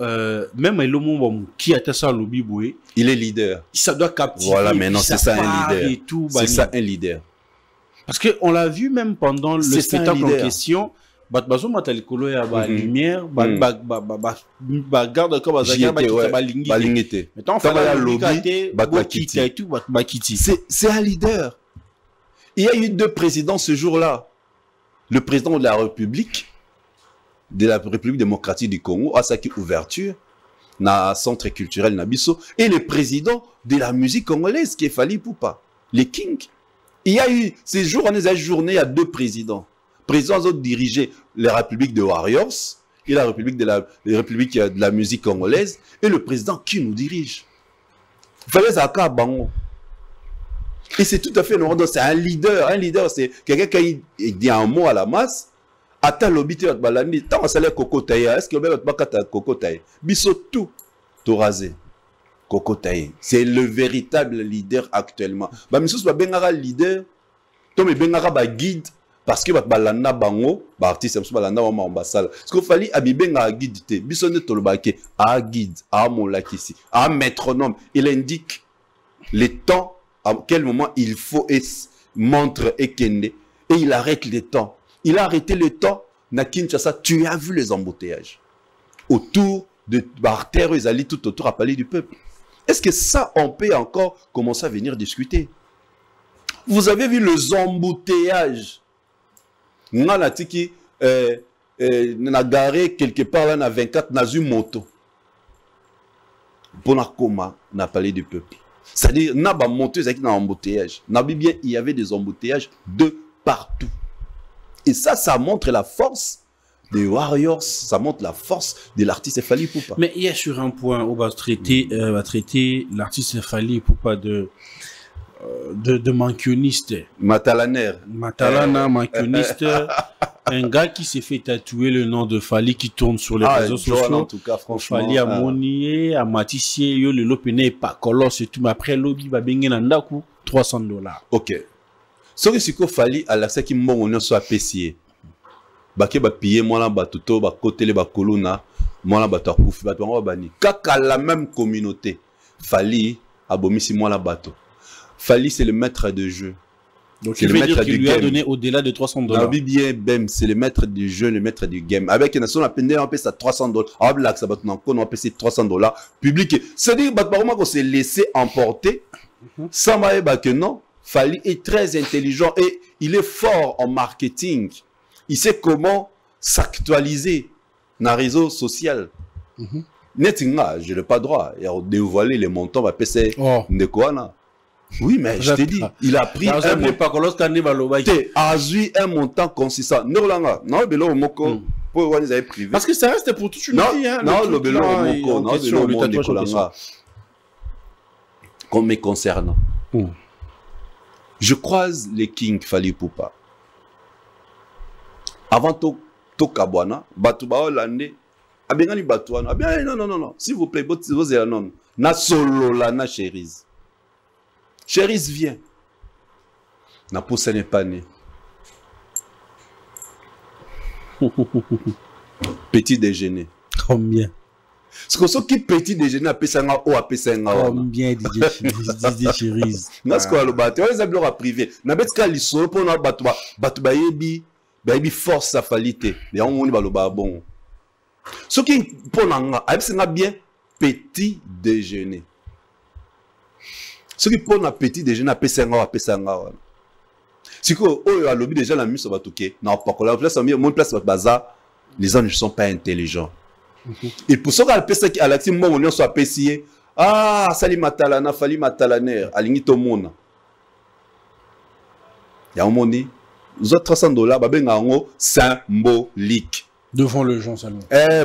même Elomo qui a ça lobby boué, il est leader. Ça doit captiver. Voilà, maintenant c'est ça un leader. C'est ça un leader. Parce que on l'a vu même pendant le spectacle en question. Bazo matalikolo ya ba lumière ba garde comme ba lingité. Maintenant Fally lobby ba kiti. C'est un leader. Il y a eu 2 présidents ce jour-là. Le président de la République démocratique du Congo, Asaki Ouverture, na centre culturel Nabiso, et le président de la musique congolaise qui est Fally Ipupa, les Kings. Il y a eu ces jours, on a journée, il y a 2 présidents. Présidents ont dirigé la République de Warriors et la République de la musique congolaise, et le président qui nous dirige. Fallait Zaka Bango. Et c'est tout à fait normal. C'est un leader. Un leader, c'est quelqu'un qui dit un mot à la masse. Ata l'obité à balani. Tant que ça l'est Coco Taï. Est-ce que le mec a Coco Taï? Bisso tout. Tout rasé. Coco Taï. C'est le véritable leader actuellement. Bah, monsieur, c'est pas Bengara leader. Tom et Bengara ba guide. Parce que balana bango. Bah, artiste, c'est balana ou ambassade. Ce qu'il fallait, Abibenga guide. Bisso ne tolobake. A guide. A molakisi. A métronome. Il indique les temps. À quel moment il faut montre et kende. Et il arrête le temps. Il a arrêté le temps. Na Kinshasa, tu as vu les embouteillages. Autour de Barter, ils allaient tout autour à Palais du Peuple. Est-ce que ça, on peut encore commencer à venir discuter? Vous avez vu les embouteillages. N'a tiki n'a garé quelque part là, na 24, n'a eu moto. Pour na coma, n'a Palais du Peuple. C'est-à-dire, n'a pas monté dans l'embouteillage. Il y avait des embouteillages de partout. Et ça montre la force des Warriors, ça montre la force de l'artiste Fally Ipupa. Mais il y a sur un point où on va traiter l'artiste Fally Ipupa de mankioniste. Matalana, mankioniste. Un gars qui s'est fait tatouer le nom de Fally qui tourne sur les réseaux sociaux. En tout cas, franchement. Fally à Monier, à Matissier, yo le lopene pas colosse et tout. Mais après, lobby va bengen nandaku $300. Ok. Ce que c'est que Fally à la ce qui m'ont soit apprécié. Baké ba piller moi là batuto ba côté les ba kolona moi là bato akufi bato ngo bani. Kaka la même communauté. Fally abomisi moi là bato. Fally c'est le maître de jeu. Donc il veut dire qu'il lui a donné au-delà de $300. Bien, Bem, c'est le maître du jeu, le maître du game. Avec une nation, on a payé ça $300. Ah, black, ça va on a payé $300. Public. C'est-à-dire, qu'on s'est laissé emporter. Sans maïba que non. Fally est très intelligent et il est fort en marketing. Il sait comment s'actualiser dans les réseaux sociaux. Netinga, je n'ai pas droit. Il a dévoilé les montants, va payer de quoi. Oui, mais je t'ai dit, il a pris un montant consistant. Non, parce que ça reste pour toute une vie. Non, comme me concernant. Je croise les Kings Fally Ipupa. Avant tout Kabwana, Batouba Hollande, Abengani Batouana. Non, s'il vous plaît, vous êtes non. Na solo la na chérise. Chérise vient. Na pousse n'est pas né. Petit déjeuner. Combien? Ce que qui petit déjeuner a pesanga ou a pesanga. Combien DJ Chérise? Na ce qu'on a battu, on les a bloqués privé. Na betka lisolo pour na batouba yebi force sa falité. Les gens on y va le bon. Ce qui pour nanga, a pesanga bien petit déjeuner. Ce qui pour un petit déjeuner à pesanga. Si que oh à lobby déjà la mise va toquer. Non pas que la place mon place va bazar. Les gens ne sont pas intelligents. Et pour ça qu'à la pesa qui à l'actif moi on soit apprécié Ah, sali matalana, fali matalaner, alingi to mona. Ya omoni, nous autres $300, babenga ngo symbolique. Devant le gens seulement.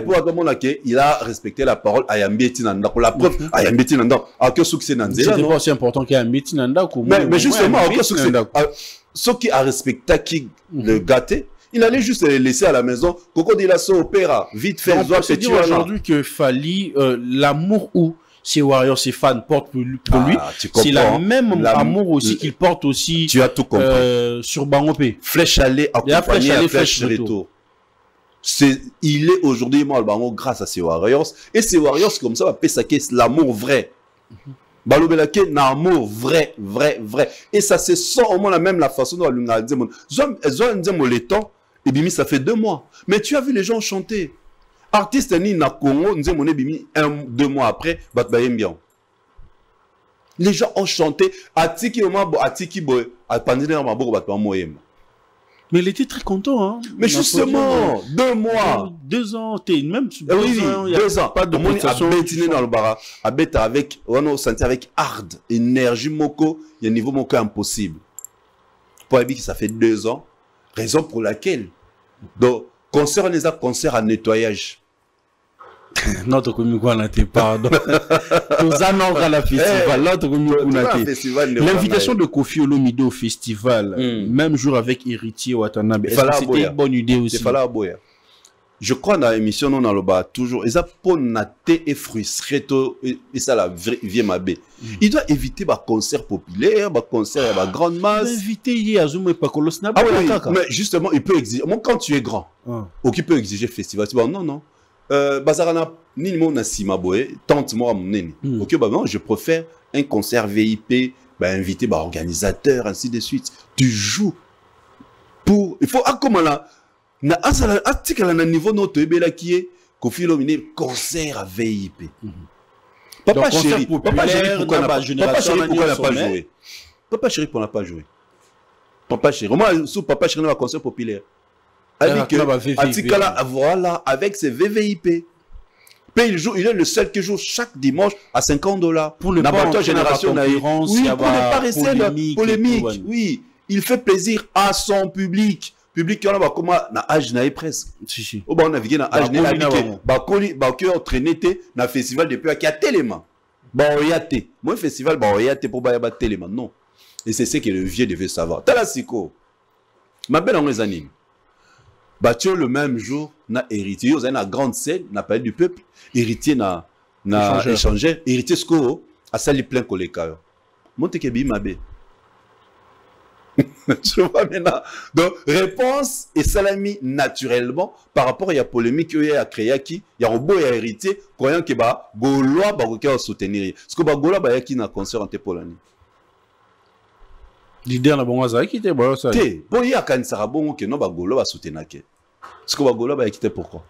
Pour comment il a respecté la parole à Yambeti Nanda. Pour la preuve, à Yambeti Nanda. À que succès Nanda. C'est pas aussi important qu'il y a Yambeti Nanda. Mais justement, à que succès. Ce qui a respecté qui le gâté, il allait juste les laisser à la maison. Coco dit la so opéra, vite fait. On peut se dire aujourd'hui que Fally, l'amour où ses Warriors, ses fans portent pour lui, c'est la même amour aussi qu'il porte aussi. Tu as tout compris. Sur Bangopé. Flèche aller, accompagné à flèche retour. Il est aujourd'hui mort grâce à ses Warriors. Et ces Warriors, comme ça, va payer l'amour vrai. Balobelake, l'amour vrai. Et ça se sent au moins même la façon dont on a dit. Le temps, et bien ça fait 2 mois. Mais tu as vu les gens chanter. Artiste ni na Congo, nous avons bimi 1-2 mois après, bien. Les gens ont chanté. Atiki boy, atpandine maboko batba moyem. Mais il était très content, hein. Mais justement, 2 mois. 2 ans, t'es même. Oui, 2 ans. Pas de prestation. Dans le bara. Avec, on a senti avec hard, énergie moko, il y a un niveau moko impossible. Pour dire que ça fait 2 ans. Raison pour laquelle. Donc, concert, on les a concert à nettoyage. Notre communiqué on a pardon. Nous allons à la festival. Notre communiqué on a l'invitation de Kofi Olomide au festival, même jour avec Héritier Watanabe. C'était une bonne idée aussi. Je crois dans l'émission on a le bas toujours. Et ça pour nater et frustré et ça la vieille mabé. Il doit éviter les concerts populaires, les concerts à grande masse. Éviter hier Azuma et Pakolo Snap. Ah oui, mais justement il peut exiger. Moi quand tu es grand, ou qui peut exiger festival, tu dis non. Bazarana ni mon nasima boy tente moi mon nene. OK bah non, je préfère un concert VIP, bah inviter bah organisateur ainsi de suite. Tu joues pour il faut comment là na asala article na niveau notre ebela qui est Kofi Olomide concert à VIP. Papa chéri, pourquoi n'a pas joué? Papa chéri pour n'a pas joué. Papa chéri, moi sous papa chéri dans un concert populaire. Voilà, avec ses VVIP. Puis il est le seul qui joue chaque dimanche à $50. Pour ne pas génération oui, pour ne pas rester polémique. Oui, il fait plaisir à son public. Public qui a comment na âge na presque. Si. On a navigué na âge na qui entraîné na festival depuis qui a tellement. Oyate. Moi festival oyate pour ba tellement non. Et c'est ce que le vieux devait savoir. Talasiko. Ma belle en les animes. Battu le même jour, na héritier, vous avez une grande scène, n'a pas du peuple, héritier n'a échangé, héritier ce qu'on a sali plein collègue. Monte kebi mabe. Tu vois maintenant. Donc réponse et salami naturellement par rapport à la polémique qu'il y a créé qui, il y a un beau héritier croyant que ba Gaulois ba ko soutenir. Parce que ba Gaulois ba qui na concert en Tepolani. L'idée na bongo za qui était bon ça. Bon il y a quand ça bon que non ba Gaulois ba soutenir que. Parce que ba Gaulois ba qui était pourquoi?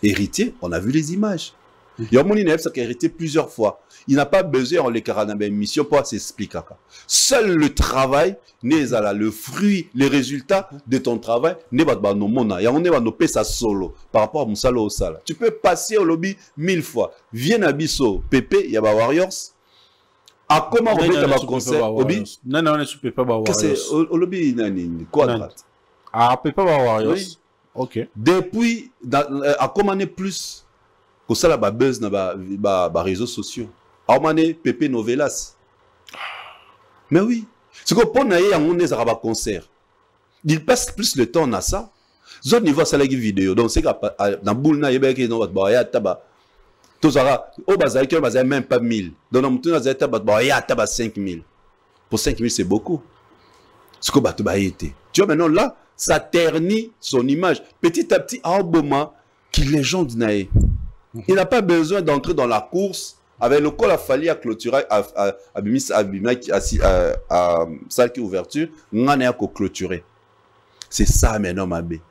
Héritier, on a vu les images. Il y a mon inef ça qui a hérité plusieurs fois. Il n'a pas besoin en les caranabé mission pour s'expliquer. Seul le travail n'est là le fruit, les résultats de ton travail n'est pas no mona. Ya on est no pesa solo par rapport à Moussalo au sala. Tu peux passer au lobby 1000 fois. Viens à Bisso, Pépé, il y a ba Warriors. À comment on fait un concert lobby? Non, on ne peut pas ba Warriors. C'est au lobby nani quadrat. Ah, peut pas ba Warriors. OK. Depuis à comment plus pour ça, la buzz dans les réseaux sociaux. Aumane Pepe Novelas. Mais oui. C'est que pour naïe, on est à un concert. Il passe plus le temps à ça. Zone niveau ça la vidéo. Donc c'est que dans boule na yeba qui non ba ya taba. Tout ça au bazar que bazar même pas 1000. Donc dans mutu na za taba ba ya taba 5000. Pour 5000 c'est beaucoup. Ce que ba ba été. Tu vois maintenant là, ça ternit son image. Petit à petit à un moment qui légende naïe. Il n'a pas besoin d'entrer dans la course avec le col à Fally à clôturer à salle qui ouverture, on a clôturé. C'est ça maintenant Mabé.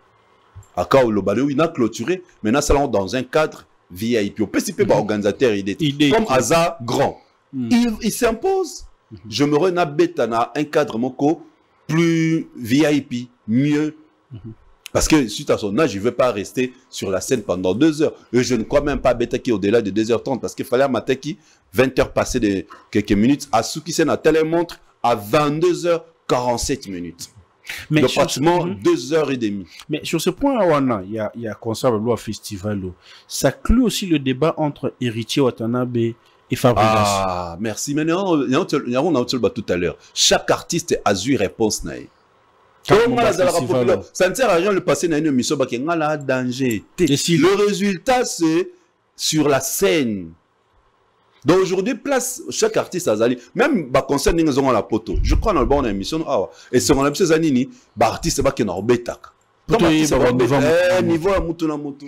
À quand le balou il a clôturé, maintenant ça dans un cadre VIP. Au PCP par organisateur idée comme Hazard grand. Il s'impose. Je me renabé dans un cadre moko plus VIP, mieux. Parce que suite à son âge, il ne veut pas rester sur la scène pendant 2 heures. Et je ne crois même pas à Betaki au-delà de 2h30 parce qu'il fallait à Mataki 20 heures passées de quelques minutes. À Soukisen, à telle montre à 22h47 minutes. Mais donc pratiquement 2h30. Mais sur ce point, il y a concert à festival. Ça clôt aussi le débat entre Héritier Watanabe et Fabregas. Ah, merci. Mais on a tout à l'heure. Chaque artiste a eu réponse. Ça ne sert à rien de passer dans une émission parce qu'il y a danger. Le résultat, c'est sur la scène. Donc aujourd'hui, place chaque artiste à Zali. Même bah concert nous avons la poteau. Je crois dans le bon émission. Et sur la émission Zanini, bah artiste bah qui est en bêta. Niveau à moto na moto.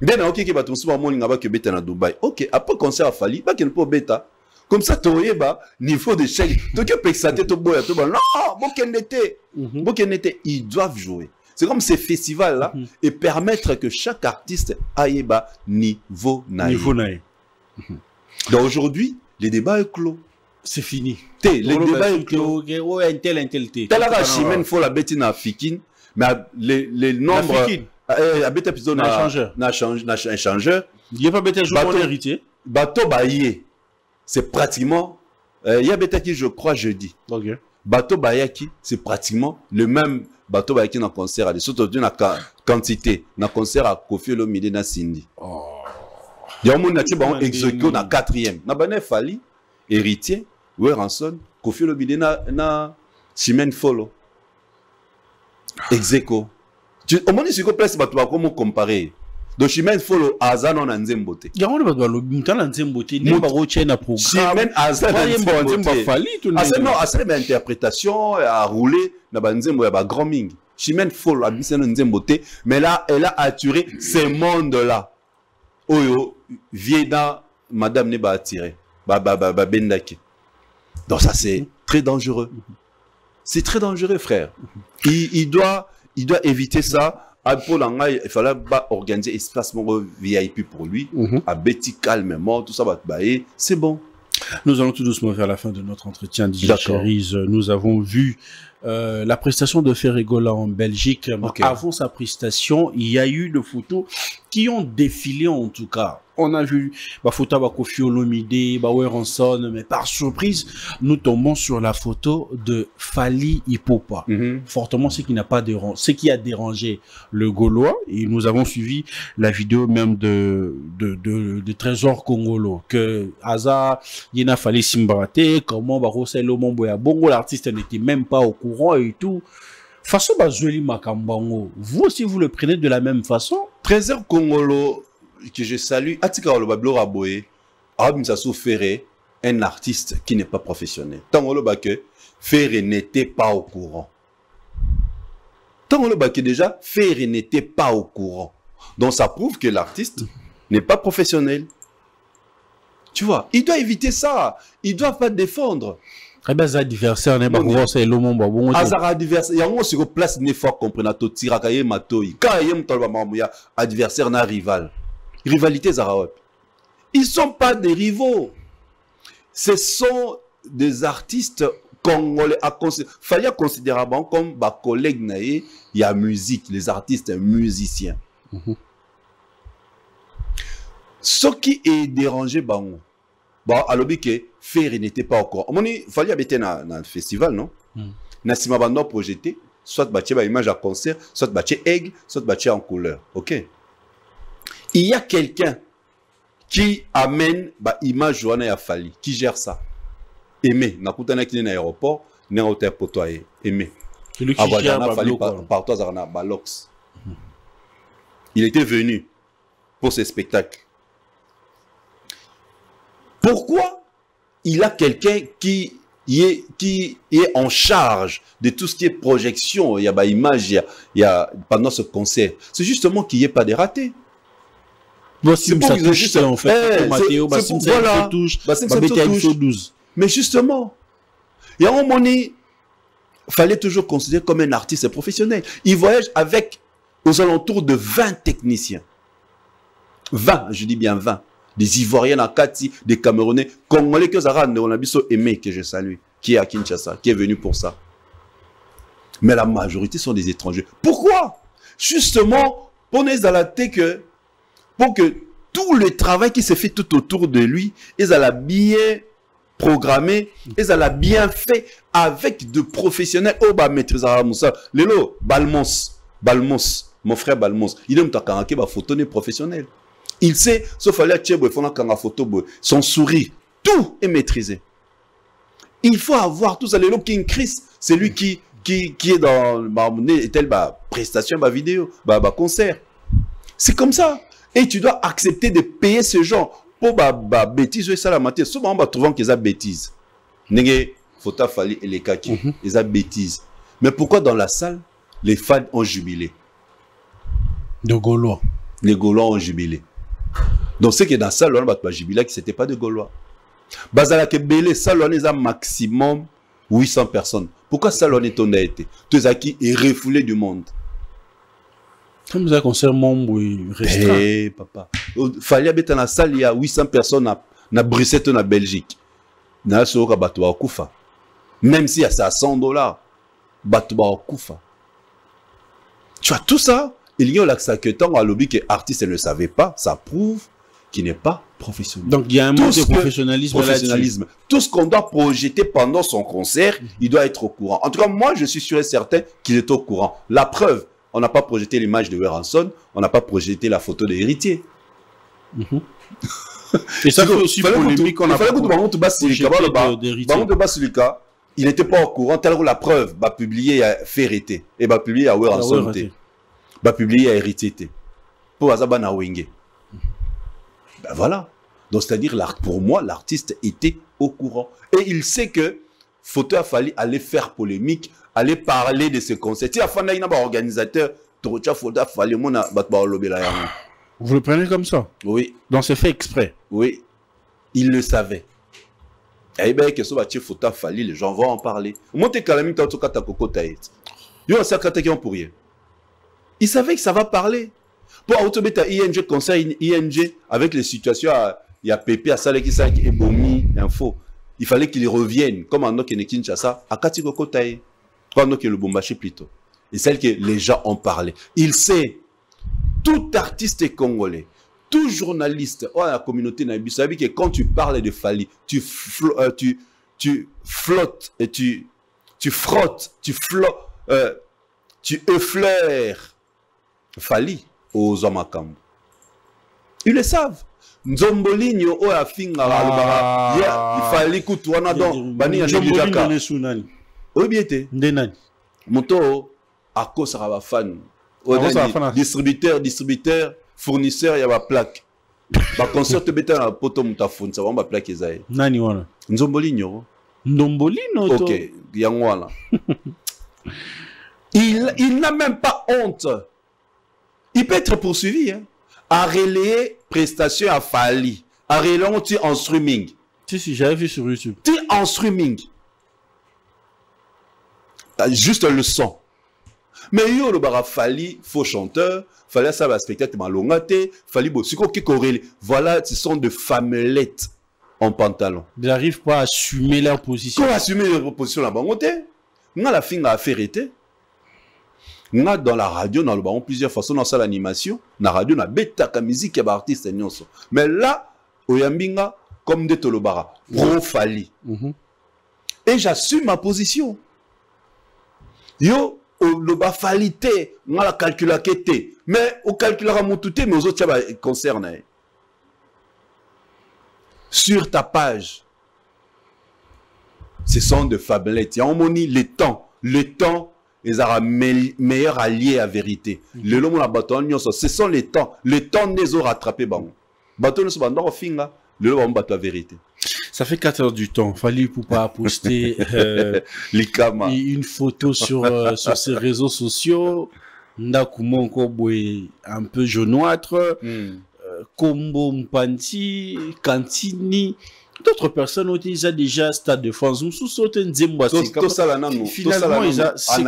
Bien ok qui va tout souvent morning avec bêta na Dubaï. Ok après concert à Fali, bah qui ne peut bêta. Comme ça, tu as niveau de chèque. Tu peux pexater ton boy. Non, ils doivent jouer. C'est comme ces festivals-là et permettre que chaque artiste aille niveau naïf. Donc aujourd'hui, les débats est clos. C'est fini. Les débats est clos. T'as la chimène, faut la bêtine à Fikin. Mais les nombres. À bête épisode n'a changé. Il n'y a pas bête joueur héritier. Bateau Baye. C'est pratiquement, il y a Betaki, je crois, jeudi. Okay. Bateau Bayaki, c'est pratiquement le même bateau Bayaki dans le concert. Il y a une quantité dans le concert à Kofi Olomide na Cindy. Il y a un monde qui a exécuté dans le 4e. Il y a Fali, Héritier, Ranson, Kofi Olomide na Chimène Folo. Exéco. Au moins, si vous place, tu vas comparer. Donc Chimène Folo Azan on Nzembote. Il y a un peu de mutana Nzembote. N'est pas roché na programme. Chimène Azan Nzembote. Non, assez d'interprétation à rouler na Nzembo ya ba grand ming. Chimène Folo abissé na Nzembote, mais là elle a attiré ces mondes là. Oyo vieda madame ne ba attiré. Ba bendaki. Donc ça c'est très dangereux. C'est très dangereux frère. Il doit éviter ça. Il fallait organiser espace VIP pour lui, à Betty calmement, tout ça va te c'est bon. Nous allons tout doucement vers la fin de notre entretien, DJ Cherise. Nous avons vu la prestation de Ferregola en Belgique. Okay. Avant sa prestation, il y a eu des photos qui ont défilé en tout cas. On a vu photo de Kofi Olomide, Ranson, mais par surprise, nous tombons sur la photo de Fally Ipupa. Fortement, ce qui a dérangé le Gaulois. Et nous avons suivi la vidéo même de Trésor Congolo. Que Aza, Yena Fally Simbarate, comment Baroselo Momboya Bongo, l'artiste n'était même pas au courant et tout. Façon Bazoueli Makambango, vous aussi vous le prenez de la même façon? Trésor Congolo, que je salue, Atika Olobablo Raboye, Abimsassou Ferré, un artiste qui n'est pas professionnel. Tant que Ferré n'était pas au courant. Tant que déjà, Ferré n'était pas au courant. Donc ça prouve que l'artiste n'est pas professionnel. Tu vois, il doit éviter ça. Il doit pas défendre. Très bien, adversaire n'est pas courant, c'est le monde bon. Azar adversaire, il y a un sur place n'est fort comprenant tout tirakaye matoi. Quand il y a un adversaire n'a rival. Rivalité Zarawep. Ils sont pas des rivaux. Ce sont des artistes congolais. Fallait considérer comme des collègues naïe. Il y a musique, les artistes musiciens. Ce qui est dérangé, bon, alors que Ferré n'était pas encore. Il fallait habiter dans le festival, non? Nassima Bando projeté, soit bâtir une image à concert, soit bâtir aigle, soit bâtir en couleur. Ok. Il y a quelqu'un qui amène l'image Joana ya Fally, qui gère ça. Aimé, n'a pas été dans l'aéroport, n'a pas été potoyé. Aimé. Celui qui gère Fally partout à Balox. Il était venu pour ce spectacle. Pourquoi il a quelqu'un qui est en charge de tout ce qui est projection, il y a image, il y a pendant ce concert. C'est justement qu'il n'y ait pas de ratés. C'est pour ça juste en fait. Mathéo, voilà. Mais justement, il y a un moment, il fallait toujours considérer comme un artiste professionnel. Il voyage avec aux alentours de 20 techniciens. 20, je dis bien 20. Des Ivoiriens à Kati, des Camerounais, Congolais que Zara, on a aimé que je salue, qui est à Kinshasa, qui est venu pour ça. Mais la majorité sont des étrangers. Pourquoi? Justement, pour que tout le travail qui se fait tout autour de lui, ils allaient bien programmé, ils allaient bien fait avec de professionnels. Oh, bah, maîtrise à Moussa. Lélo, Balmos, mon frère Balmos, il aime ta photo professionnel. Il sait, sauf à la photo, son sourire, tout est maîtrisé. Il faut avoir tout ça. Lélo King Chris, c'est lui qui est dans telle prestation, vidéo, concert. C'est comme ça. Et tu dois accepter de payer ce genre pour bêtises et ça la matière. Souvent on va trouver qu'ils ont bêtises. Nenge Fota Fally et les kaki, ils ont bêtises. Mais pourquoi dans la salle les fans ont jubilé? De Gaulois. Les Gaulois ont jubilé. Donc c'est que dans la salle on va pas jubiler que c'était pas de Gaulois. Bazala que belé salle on est à maximum 800 personnes. Pourquoi salle on est ton été? Tous qui est refoulé du monde. Comme ça, concert membre restreint. Eh, papa. Fallait habiter dans la salle, il y a 800 personnes à Bruxelles, en Belgique. Même si c'est à $100, tu as tout ça. Il y a l'accès que tant à lobby que l'artiste ne le savait pas, ça prouve qu'il n'est pas professionnel. Donc il y a un manque de professionnalisme. Tout ce qu'on doit projeter pendant son concert, il doit être au courant. En tout cas, moi, je suis sûr et certain qu'il est au courant. La preuve, on n'a pas projeté l'image de Weranson, on n'a pas projeté la photo de Héritier. Et ça fait aussi polémique. Il fallait que il n'était pas au courant, tel que la preuve, va publier à Ferreté, et va publier à Weranson, va publier à Héritier. Pour Azabana Wenge. Ben voilà. Donc c'est-à-dire, pour moi, l'artiste était au courant. Et il sait que Fota a fallu aller faire polémique, aller parler de ce concert. Si il y a un organisateur, vous le prenez comme ça? Oui. Donc c'est fait exprès? Oui. Il le savait. Et bien, que ce soit Fota Fally, les gens vont en parler. Il savait que ça va parler. Pour Autobeta ING, conseil ING, avec les situations, il y a Pépé à Salé qui est Bomi, info. Il fallait qu'il revienne, comme en Kinshasa, à Katikoko Taï. Pendant que le Bombaché plutôt. Et celle que les gens ont parlé. Il sait, tout artiste congolais, tout journaliste, la communauté n'a savez que quand tu parles de Fally, tu flottes et tu frottes, tu effleures Fally aux Amakambo. Ils le savent. Nzombolinho o afinga il fallait que tu en as donc bani ya Nzombolinho oui bien été. Moto à cause de fan. Distributeur, fournisseur, il y a ma plaque. Ba concert te beta na poto mutafun ça va ma plaque ezai. Nani wana? Nzombolinho. Ndombolino to. OK, yangwana. Il n'a même pas honte. Il peut être poursuivi hein, à relayer prestation à Fally, à relayer en streaming. Si, j'avais vu sur YouTube. Tu en streaming. Juste le son. Mais il y a le Fally, faux chanteur, Fally ça va spectacle malongate, Fally bosiko qui corrélé. Voilà, ce sont de famelettes en pantalon. Ils n'arrivent pas à assumer leur position. Comment assumer leur position là-bas? On a la fin à faire été. On a dans la radio, dans le baron plusieurs façons dans l'animation. Dans la radio, on a bêta la musique et artiste. Mais là, Oyambinga, comme de Tolobara, pro Fally. Et j'assume ma position. Yo, le Fally té, on a la calculation. Mais on calculera mon tout, mais aux autres, ça concerne. Sur ta page, ce sont de fablettes. Il y a le temps. Le temps, ils ont meilleur allié à vérité. Le long la bâton, ce sont les temps. Le temps les a rattrapés. Bâton, ce bandor finga. Le long la vérité. Ça fait 4 heures du temps. Fally pour pas poster une photo sur ses réseaux sociaux. Ndakumo Koboé un peu jaunâtre. Kombo Mpanti, Kantini. D'autres personnes ont déjà Stade de France. Finalement, c'est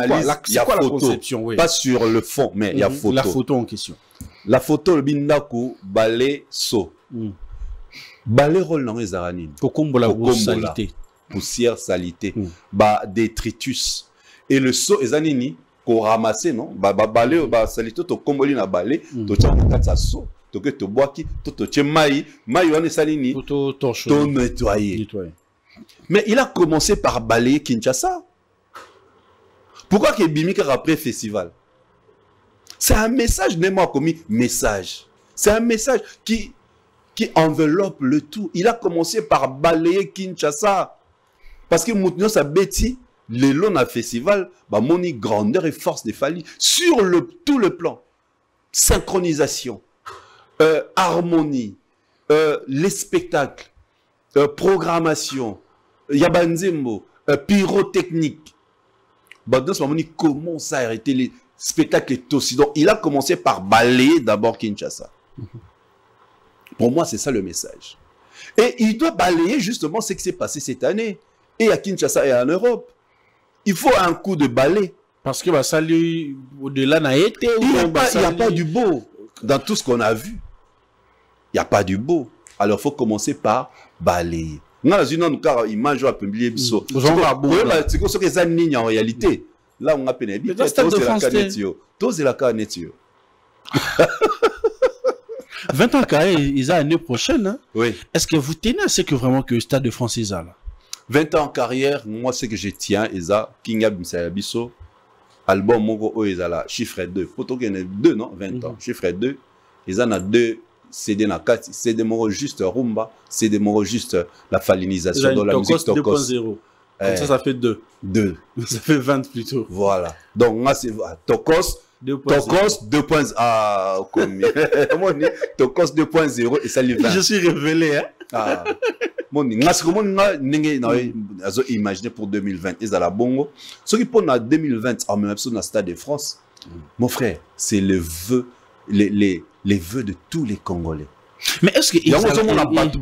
quoi la conception? Pas sur le fond, mais il y a photo. La photo en question. La photo, le bindaku, balai, so. Balai rôle dans les aranis. Kokombo la salité. Poussière, salité. Détritus. Et le so, les anini, ko ramasser non balé ba salito to komboli na balé to tia na kati ya so to ke to boaki to tie mai wana salini to nettoyer. Mais il a commencé par balayer Kinshasa. Pourquoi qu'il bimi après festival? C'est un message, n'est-ce commis message. C'est un message qui enveloppe le tout. Il a commencé par balayer Kinshasa. Parce que maintenant, ça bêtit, le long d'un festival, bah, mon grandeur et force des Fally sur tout le plan. Synchronisation, harmonie, les spectacles, programmation, yabanzembo, pyrotechnique. Bah, dans ce moment, comment ça a arrêté les spectacles aussi. Donc, il a commencé par balayer d'abord Kinshasa. Pour moi, c'est ça le message. Et il doit balayer justement ce qui s'est passé cette année. Et à Kinshasa et en Europe. Il faut un coup de balai. Parce que ça lui, au-delà n'a été. Il n'y a pas du beau. Dans tout ce qu'on a vu, il n'y a pas du beau. Alors, il faut commencer par balayer. Nous avons une image à publier. C'est ce que ça n'y en réalité. Là, on a peine. Tous la canette. 20 ans de carrière, ils ont l'année prochaine. Hein? Oui. Est-ce que vous tenez à ce que vraiment que le Stade de France est là? 20 ans en carrière, moi, ce que je tiens, Eza, King Abimsayabiso, album Mogo Ezala, chiffre 2. Poto qu'il y en a 2, non? 20 ans. Chiffre 2. Ils en ont 2 CD na 4. CD Moro juste Rumba. CD Moro juste la falinisation dans la musique Tokos. 2.0. Comme ça fait 2. 2. Ça fait 20 plutôt. Voilà. Donc, moi, c'est Tokos. Tokos 2.0. Ah, comme Tokos 2.0 et ça lui va. Je suis révélé, hein? Ah. Imaginez pour 2020. Ils ont la bongo. Ce qui pour 2020, en même temps, dans le Stade de France, mon frère, c'est le vœu, les vœux de tous les Congolais. Mais est-ce que. Il y a un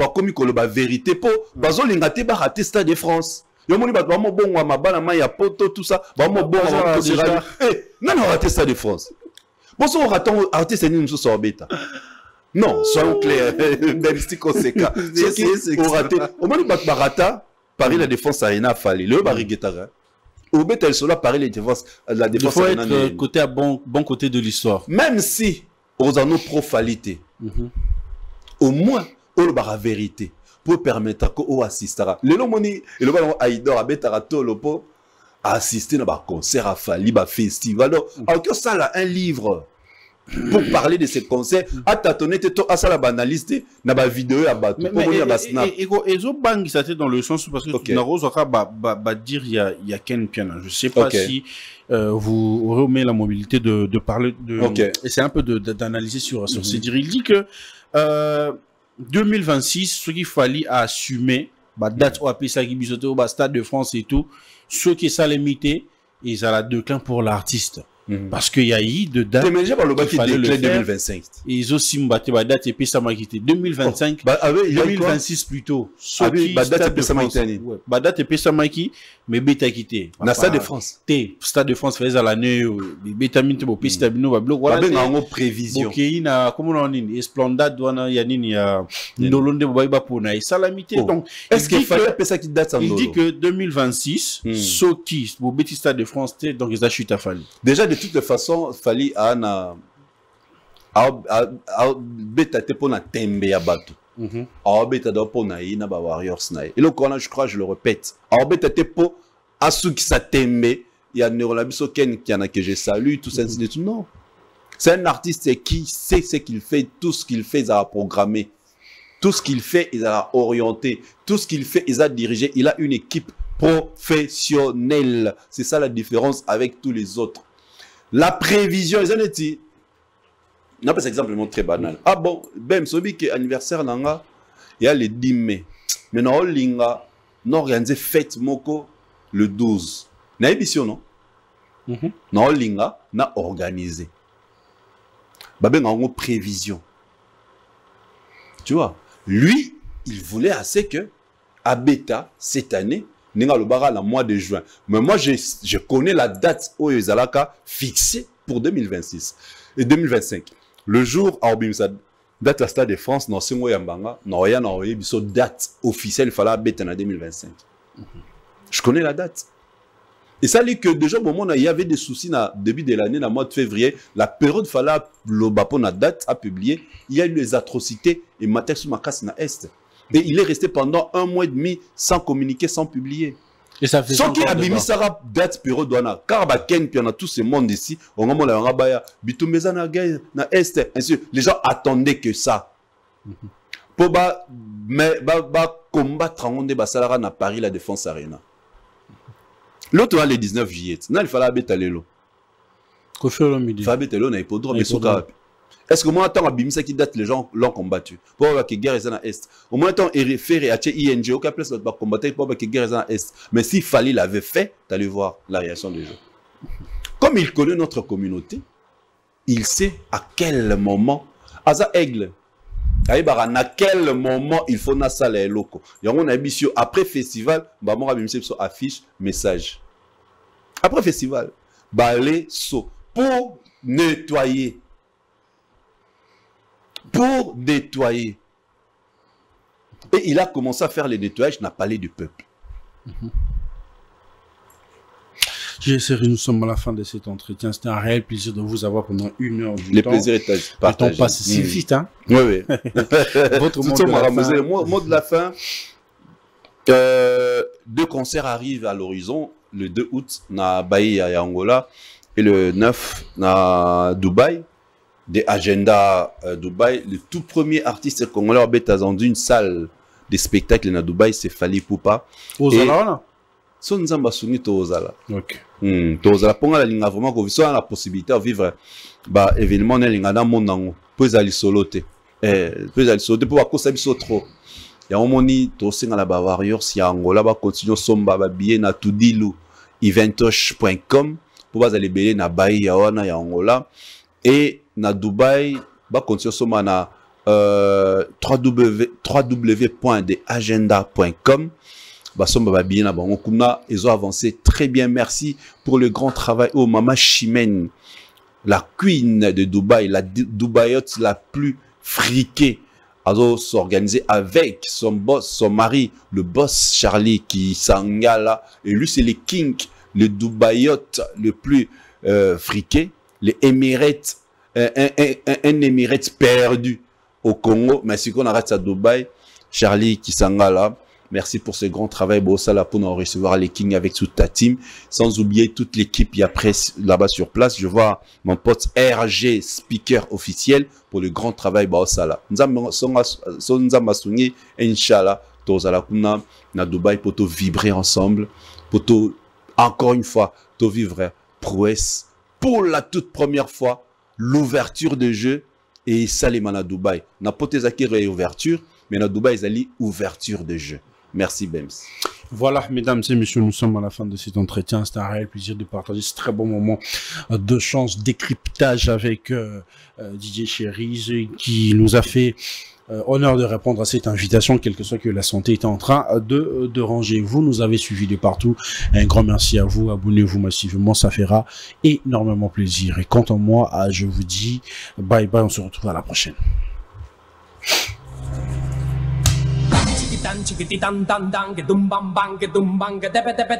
comme la vérité pour. Bazo l'ingate ba raté Stade de France. Il y a un bon bon à ma banama ya poto tout ça. Ba mo bon à non non raté Stade de France. Bon so raté c'est une chose bêta. Non, soyons clairs. C'est conséquent. C'est raté. Au moins ba barata Paris la défense Arena Fally. Le bariguetara. Au bet elle soit Paris la défense Arena. Il faut être côté à bon côté de l'histoire. Même si aux anneaux pro-falité. Au moins on le la vérité pour permettre qu'on assistera. Le lomoni et le ballon Aïdor abetara tolopo assister à un concert à Fally, un festival. Alors que ça là un livre pour parler de ces concerts, à tâtonner à ça la banalité, na ba vidéo à bateau. Et zo bang ça dans le sens parce que na rose va dire il y a Ken Piana. Je sais pas si vous aurez la mobilité de parler de et c'est un peu d'analyser sur ces dires. Il dit que 2026 ce qu'il fallait assumer bah date au APSA qui bisote au Stade de France et tout ce qui est ça limité ils ont la déclin pour l'artiste. Parce qu'il y a eu de date. Il fallait le faire. 2025. Ils ont aussi mbatté la date et puis ça m'a quitté. 2025, 2026 plutôt. Date et puis ça m'a quitté, mais bêta quitté. Na Stade de France. Stade de France faisait à l'année, bêta minte bo piste bino ba bloc. Voilà. Une prévision. Ok, ina comment on dit, esplendade douana yanini ya ndolonde bo ba pona et salamité. Donc est-ce qu'il fallait appeler ça qui date ça? Il dit que 2026, Soki, bo bêti Stade de France, donc ils a chuté à Fally. Déjà de toute façon, Fally a bêta te pour na tembe ya bato. A bêta do pour na ina ba warriors na. Et le corona je crois je le répète. A bêta te pour asu qui sa tembe, il y a Neurolabiso Ken qui en a que je salue tout ça tout non. C'est un artiste qui sait ce qu'il fait, tout ce qu'il fait il a programmé. Tout ce qu'il fait il a orienté, tout ce qu'il fait il a dirigé, il a une équipe professionnelle. C'est ça la différence avec tous les autres. La prévision, ils ont dit, non, c'est exemplement très banal. Ah bon, ben, celui qui est anniversaire, il y a le 10 mai. Mais non, linga, non, organisé fête moko le 12. N'a émission, non? Non, linga, n'a organisé. Bah, ben, en prévision. Tu vois, lui, il voulait assez que, à Beta, cette année, Ninga le bara le mois de juin. Mais moi, je connais la date où ils allaient fixée pour 2026 et 2025. Le jour où ça date la Stade de France, non c'est moi yambanga, non y a non y date officielle, il fallait bêter en 2025. Je connais la date. Et ça dit que déjà, au moment où il y avait des soucis au début de l'année, dans le mois de février, la période fallait le Bapo na date à publier, il y a eu des atrocités et Matex sur ma casse na Est. Et il est resté pendant 1 mois et demi sans communiquer, sans publier. Et ça fait Sans qu'il a mis ça date période douana. Car Baken, puis on a tout ce monde ici, on a mon rabaya, Bitumbeza na Est, ainsi. Les gens attendaient que ça. Pour combattre en de Basalara na Paris, la Défense Arena. L'autre, le 19 juillet, il fallait habiter l'élo. Il fallait habiter l'élo, on a hippodrome, mais est-ce que moi, attends, Abimisa qui date, les gens l'ont combattu. Pour avoir que guerre est dans l'Est. Au moins, attends, et référé à ING, aucun place de combattre, pour avoir que guerre est dans l'Est. Mais s'il fallait l'avait fait, tu allais voir la réaction des gens. Comme il connaît notre communauté, il sait à quel moment, Aza Aigle, à quel moment il faut na salle et loco. Et on a mis après festival, bah moi Abimisa affiche message. Après festival, balai so pour nettoyer. Pour nettoyer. Et il a commencé à faire les nettoyages dans le palais du peuple. Nous sommes à la fin de cet entretien. C'était un réel plaisir de vous avoir pendant 1 heure du temps. Le plaisir est partagé. Le temps passe si vite, hein? Oui, oui. Votre mot de la fin. Mot de la fin. 2 concerts arrivent à l'horizon. Le 2 août, na Bahia et Angola. Et le 9, na Dubaï. Des agendas Dubaï. Le tout premier artiste congolais a dans une salle de spectacle na Dubaï, c'est Fally Ipupa. Ozala, son nzamba suni to ozala. Ok. To ozala ponga la linga vraiment ko viso la possibilité de vivre ba événement na linga na mondango. Poza li solote. Poza li solote pour akosa biso trop. Ya omoni to senga la ba warriors ya Angola ba continue somba ba billet na tudilu eventosh.com pour ba za libérer na Bahia wana ya Angola et na Dubaï ba continue somba na www.deagenda.com. Ils ont avancé très bien. Merci pour le grand travail. Oh, Mama Chimène, la queen de Dubaï, la Dubaïote la plus friquée, a s'organiser avec son boss, son mari, le boss Charlie qui s'engala. Et lui, c'est le king, le Dubaïote le plus friqué, les Émirats, un Émirat perdu au Congo. Mais si on arrête à Dubaï, Charlie qui s'engala. Merci pour ce grand travail, Bossala, pour nous recevoir les Kings avec toute ta team. Sans oublier toute l'équipe, il y a presse là-bas sur place. Je vois mon pote RG, speaker officiel, pour le grand travail, Bossala. Inch'Allah, Tozala Kuna, na Dubaï, pour te vibrer ensemble, pour te, encore une fois, te vivre prouesse. Pour la toute première fois, l'ouverture de jeu et Salimana à Dubaï. N'a pas tes acquis ouverture, mais na Dubaï, ils allaient ouverture de jeu. Merci, Bems. Voilà, mesdames et messieurs, nous sommes à la fin de cet entretien. C'est un réel plaisir de partager ce très bon moment de chance décryptage avec DJ Cherise qui nous a fait honneur de répondre à cette invitation, quelle que soit que la santé est en train de ranger. Vous nous avez suivis de partout. Un grand merci à vous. Abonnez-vous massivement. Ça fera énormément plaisir. Et quant à moi, je vous dis bye bye. On se retrouve à la prochaine. Chiquititan tan tan que tumban que tepet